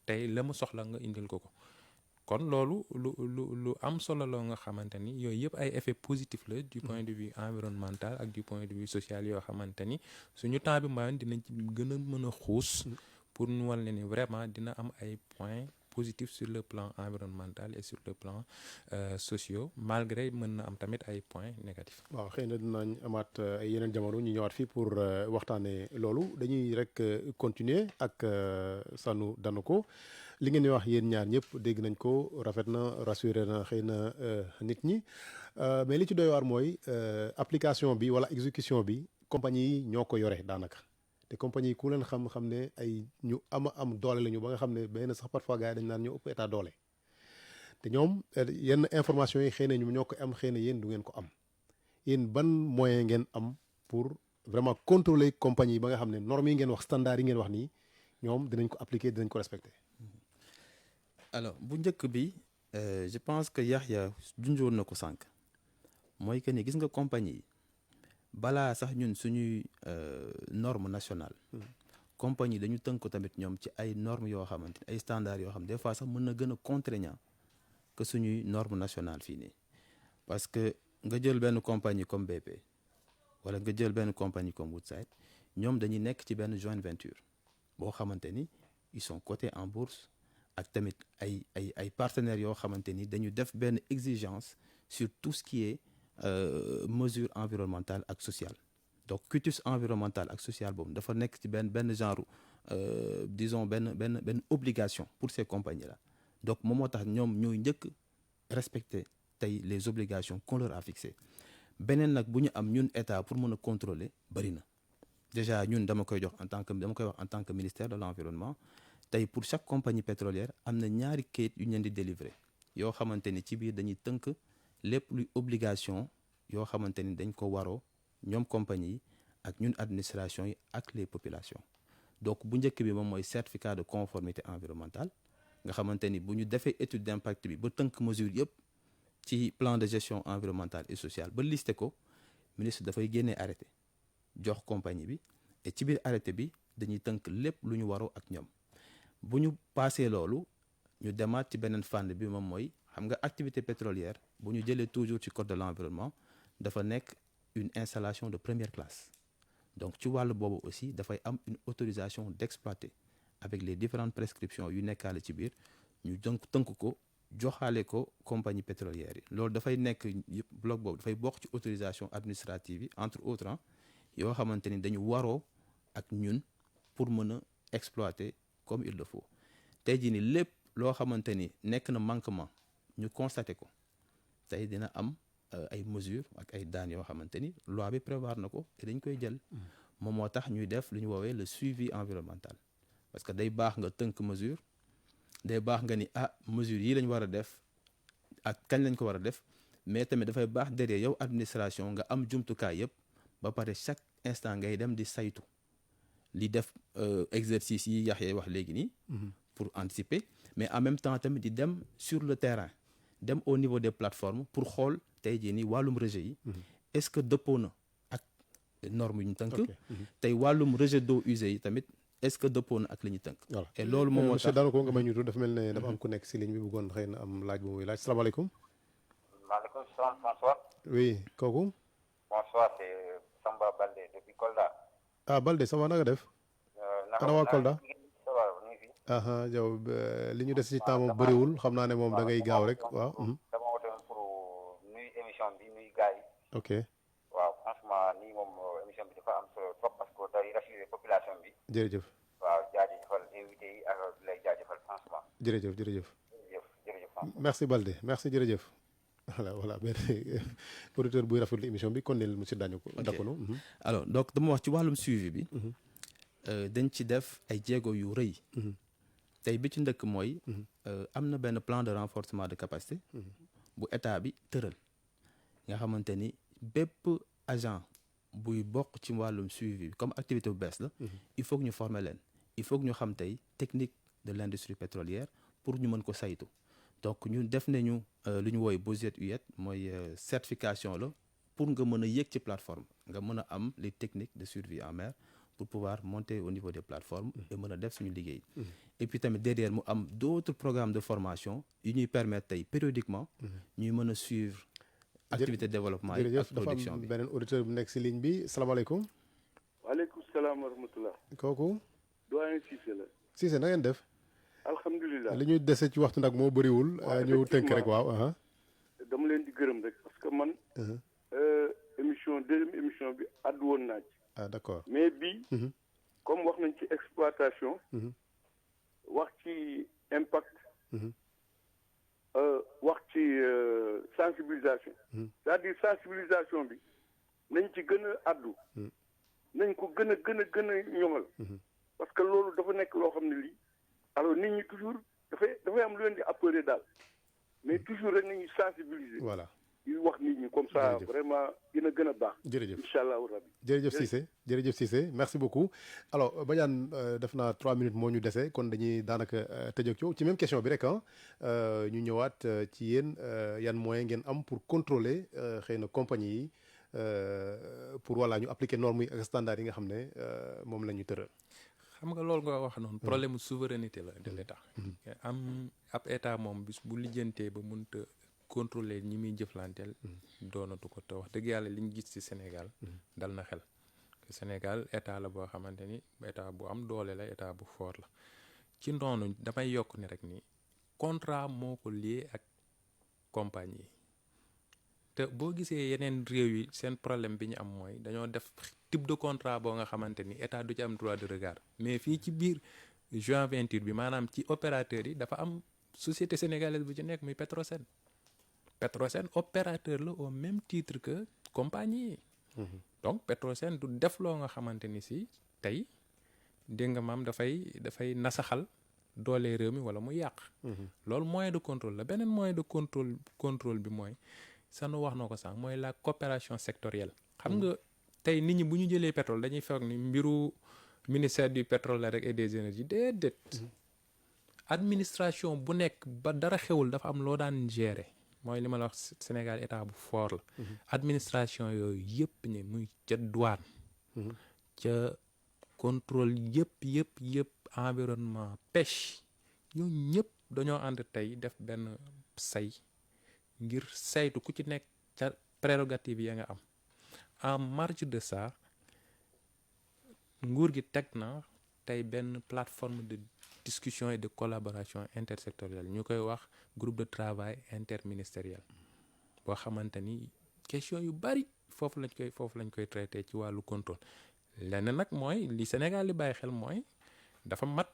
H: tey la mu soxla nga indil ko kon loolu lu am solo la nga xamante ni yooyu yëpp ay effets positifs la du point de vue environnemental ak du point de vue social yoo xamante ni suñu temps bi mayoon dinañ ci gën a mën a xuus pour ñu wal ne ni vraiment dina am ay points positifs sur le plan environnemental et sur le plan sociaux malgré mën na am tamit ay points négatifs.
G: waaw xëy na dinañ amaat ay yeneen jamono ñu ñëwaat fii pour waxtaanee loolu dañuy rek continuer ak Sanu Danoko li ngeen di wax yéen ñaar ñëpp dégg nañ ko rafet na rassuré na xëy na nit ñi mais li ci doy waar mooy application bi wala exécution bi compagnie yi ñoo ko yore daanaka. te compagnie yi ku leen xam ne ay ñu am doole lañu ba nga xam ne benn sax parfois gars yi dañ naan ñoo ëpp état doole te ñoom yenn information yi xëy na ñoom ñoo ko am xëy na yéen du ngeen ko am yéen ban moyen ngeen am pour vraiment contrôler compagnie yi ba nga xam ne normes yi ngeen wax standards yi ngeen wax nii ñoom dinañ ko appliquer dinañ ko respecter.
D: alors bu njëkk bi je pense que Yaxya junjoon na ko sànq mooy que ni gis nga compagnie yi balaa sax ñun suñuy norme nationale compagnie dañu tënk ko tamit ñoom ci ay normes yoo xamante ni ay standards yoo xam des fois sax mën na gën a contraignant que suñuy norme nationale fii nii parce que nga jël benn compagnie comme BP wala nga jël benn compagnie comme Woodside ñoom dañuy nekk ci benn joint venture boo xamante ni ils sont cotés en bourse ak tamit ay partenaires yoo xamante ni dañu def benn exigence sur tout ce qui est mesure environnementale ak sociale donc quitus environnemental ak social boobu dafa nekk ci benn genre disons benn obligation pour ces compagnies là donc moom moo tax ñoom ñooy njëkk respecter tey les obligations qu'on leur a fixées beneen nag bu ñu am ñun état pour mën a contrôler bëri na déjà ñun dama koy wax en tant que ministère de l'environnement tey pour chaque compagnie pétrolière am na ñaari kayit yu ñu leen di délivrer yoo xamante ni ci biir dañuy tënk lépp luy obligation yoo xamante ni dañ ko waroo ñoom compagnie yi ak ñun administration yi ak les populations donc bu njëkk bi moom mooy certificat de conformité environnementale nga xamante ni bu ñu defee étude d'impact bi ba tënk mesure yëpp ci plan de gestion environnementale et sociale ba listé ko ministre dafay génnee arrêté jox compagnie bi et ci biir arrêté bi dañuy tënk lépp lu ñu waroo ak ñoom bu ñu passé loolu ñu demaat ci beneen fànn bi moom mooy xam nga activité pétrolière bu ñu jëlee toujours ci code de l'environnement dafa nekk une installation de première classe donc ci wàllu boobu aussi dafay am une autorisation d'exploiter avec les différentes prescriptions yu nekkaale ci biir ñu tënk ko joxaale ko compagnie pétrolière yi loolu dafay nekk yëpp bloc boobu dafay bokk ci autorisation administrative yi entre autres yoo xamante ni dañu waroo ak ñun pour mën a exploiter comme il le faut tey jii ni lépp loo xamante ni nekk na manquement ñu constaté ko tey dina am ay mesures ak ay daan yoo xamante ni loi bi prévoir na ko te dañ koy jël moom moo tax ñuy def lu ñu woowee le suivi environnemental parce que day baax nga tënk mesure day baax nga ni mesures yi lañ war a def ak kañ lañ ko war a def mais tamit dafay baax derrière yow administration nga am jumtukaay yëpp ba pare chaque instant ngay dem di saytu li def exercice yi Yaxya wax léegi nii pour anticiper mais en même temps tamit di dem sur le terrain dem au niveau des plateformes pour xool tey jii nii wàllum rejet yi est-ce que dëppoo na ak normes yu ñu tënk tey wàllum rejet d'eau usée yi tamit est-ce que dëppoo na ak li ñu tënk et loolu moom moo tax
G: daanaka ko nga may ñutu dafa mel ne dafa am ku nekk si ligne bi bëggoon xëy na am laaj bu muy laaj salaamaaleykum.
I: maaleykum salaam François.
G: oui kooku.
I: bonsoir c'est Samba Balde depuis Kolda.
G: Balde ça va na nga def. ana waa Kolda.
I: ça va ñu ngi fi.
G: yow li ñu des ci temps moom bëriwul xam naa ne moom da ngay gaaw rek waaw.
I: dama woote woon pour nuyu émission bi nuyu gars yi.
G: ok.
I: waaw franchement nii moom émission bi dafa am solo trop parce que day rassurer population bi.
G: jërëjëf.
I: waaw jaajëfal invité yi ak lay jaajëfal franchement.
G: jërëjëf.
I: jërëjëf
G: merci Balde merci jërëjëf. voilà benn auditeur buy rafetlu émission bi kon ne monsieur Dañu ko Dakono.
D: alors donc dama wax ci wàllum suivi bi. dañ ci def ay jéego yu rëy. tey bi ci ndëkk mooy. am na benn plan de renforcement de capacité. bu état bi tëral. nga xamante ni bépp agent buy bokk ci wàllum suivi bi comme activité bu bees la. il faut que ñu former leen. il faut que ñu xam tey technique de l'industrie pétrolière pour ñu mën ko saytu. donc ñu def nañu lu ñu wooy BOSET-UET mooy certification la pour nga mën a yéeg ci plateforme nga mën a am les techniques de survie en mer pour pouvoir monter au niveau des plateformes et mën a def suñu liggéey. et puis tamit derrière mu am d'autres programmes de formation yu ñuy permettre tey périodiquement ñuy mën a suivre activité de développement yi ak production bi.
G: dafa am beneen auditeur bu nekk si ligne bi salaamaaleykum.
J: waaleykum salaam wa rahmatulah.
G: kooku.
J: doyen Cissé la.
G: Cissé na ngeen def.
J: alhamdulilah
G: li ñu dese ci waxtu nag moo bëriwul. ñu tënk rek waaw.
J: dama leen di gërëm rek parce que man. deuxième émission bi àddu woon naa ci.
G: d'accord
J: mais bii. comme wax nañ ci exploitation. wax ci impact. wax ci sensibilisation. c'est-à-dire sensibilisation bi nañ ci gën a àddu. nañ ko gën a ñoŋal. parce que loolu dafa nekk loo xam ne lii. alors nit ñi toujours dafay am lu leen di appeler daal mais toujours rek nañuy sensibiliser.
G: voilà
J: di wax nit ñi comme ça vraiment dina gën a baax.
G: jërëjëf
J: incha allahu rabbi.
G: jërëjëf Cissé merci beaucoup. alors Badiane def naa 3 minutes moo ñu dese kon dañuy daanaka tëj ak yow ci même question bi rek ñu ñëwaat ci yéen yan moyen ngeen am pour contrôler xëy na compagnie yi pour voilà ñu appliquer normes yi ak standards yi nga xam ne moom la ñu tëral.
H: xam nga loolu nga wax noonu problème souveraineté la de l'état am ab état moom bis bu lijjantee ba mënta contrôler ñi muy jëflanteel doonatu ko te wax dëgg yàlla li ñu gis ci Sénégal dal na xel Sénégal état la boo xamante ni état bu am doole la état bu fort la ci noonu damay yokk ni rek ni contrat moo ko lié ak compagnie yi te boo gisee yeneen réew yi seen problème bi ñu am mooy dañoo def type de contrat boo nga xamante ni état du ci am droit de regard mais fii ci biir jointure bi maanaam ci opérateurs yi dafa am société sénégalaise bu ci nekk muy Petrosen opérateur la au même titre que compagnie yi donc Petrosen du def loo nga xamante ni si tey dégg nga maam dafay nasaxal doole réew mi wala mu yàq loolu moyen de contrôle la beneen moyen de contrôle bi mooy sanu wax na ko sànq mooy la coopération sectorielle xam nga tey nit ñi bu ñu jëlee pétrole dañuy foog ni mbiru ministère du pétrole la rek et des énergies déedéet administration bu nekk ba dara xewul dafa am loo daan gérer mooy li ma la wax Sénégal état bu fort la administration yooyu yëpp ne muy ca douane ca contrôle yëpp environnement pêche ñooñu ñëpp dañoo ànd tey def benn say ngir saytu ku ci nekk ca prérogative ya nga am en marge de ça nguur gi teg na tey benn plateforme de discussion et de collaboration intersectorielle ñu koy wax groupe de travail interministériel boo xamante ni question yu bari foofu lañ koy traité ci wàllu contrôle lenn nag mooy li Sénégal li bàyyi xel mooy dafa mat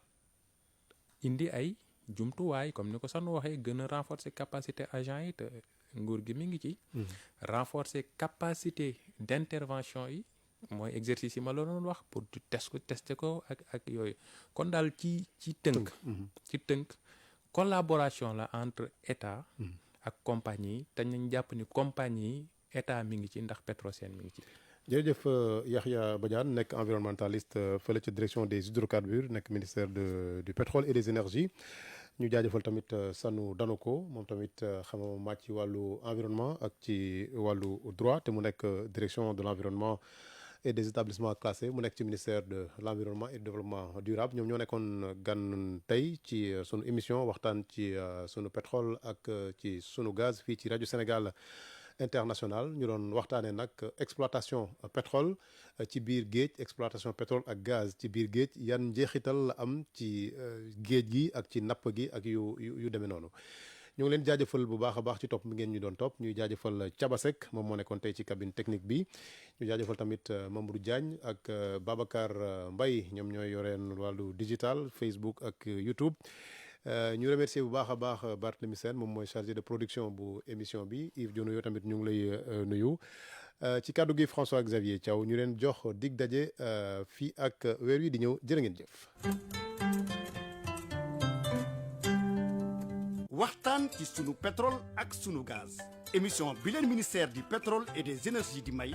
H: indi ay jumtuwaay comme ni ko Sanu waxee gën a renforcer capacité agent yi te nguur gi mi ngi ci. renforcer capacité d'intervention yi mooy exercice yi ma la doon wax pour tu tester ko ak yooyu kon daal ci tënk collaboration la entre état ak compagnie yi te nañ jàpp ni compagnie yi état mi ngi ci ndax Petrosen mi ngi ci.
G: jërëjëf Yahya Badiane nekk environnementaliste fële ci direction des hydrocarbures nekk ministère du pétrole et des énergies ñu jaajëfal tamit Sanu Danoko moom tamit xam màcc ci wàllu environnement ak ci wàllu droit te mu nekk direction de l'environnement et des établissements classés mu nekk ci ministère de l'environnement et du développement durable ñoom ñoo nekkoon gan tey ci sunu émission waxtaan ci sunu pétrole ak ci sunu gaz fii ci rajo Sénégal international ñu doon waxtaanee nag exploitation pétrole ci biir géej exploitation pétrole ak gaz ci biir géej yan njeexital la am ci géej gi ak ci napp gi ak yu demee noonu ñu ngi leen jaajëfal bu baax a baax ci topp mi ngeen ñu doon topp ñuy jaajëfal Thiaba Seck moom moo nekkoon tey ci cabine technique bi ñu jaajëfal tamit Mamadou Diagne ak Babacar Mbaye ñoom ñooy yoreen wàllu digital Facebook ak YouTube ñu remercier bu baax a baax Barthélémy Sène moom mooy chargé de production bu émission bi Yves Diono yow tamit ñu ngi lay nuyu ci kàddu gi François Xavier Thiaw ñu leen jox dig daje fii ak weer wi di ñëw jërë ngeen jëf.
E: waxtaan ci sunu pétrole ak sunu gaz émission bi leen ministère du pétrole et des énergies di may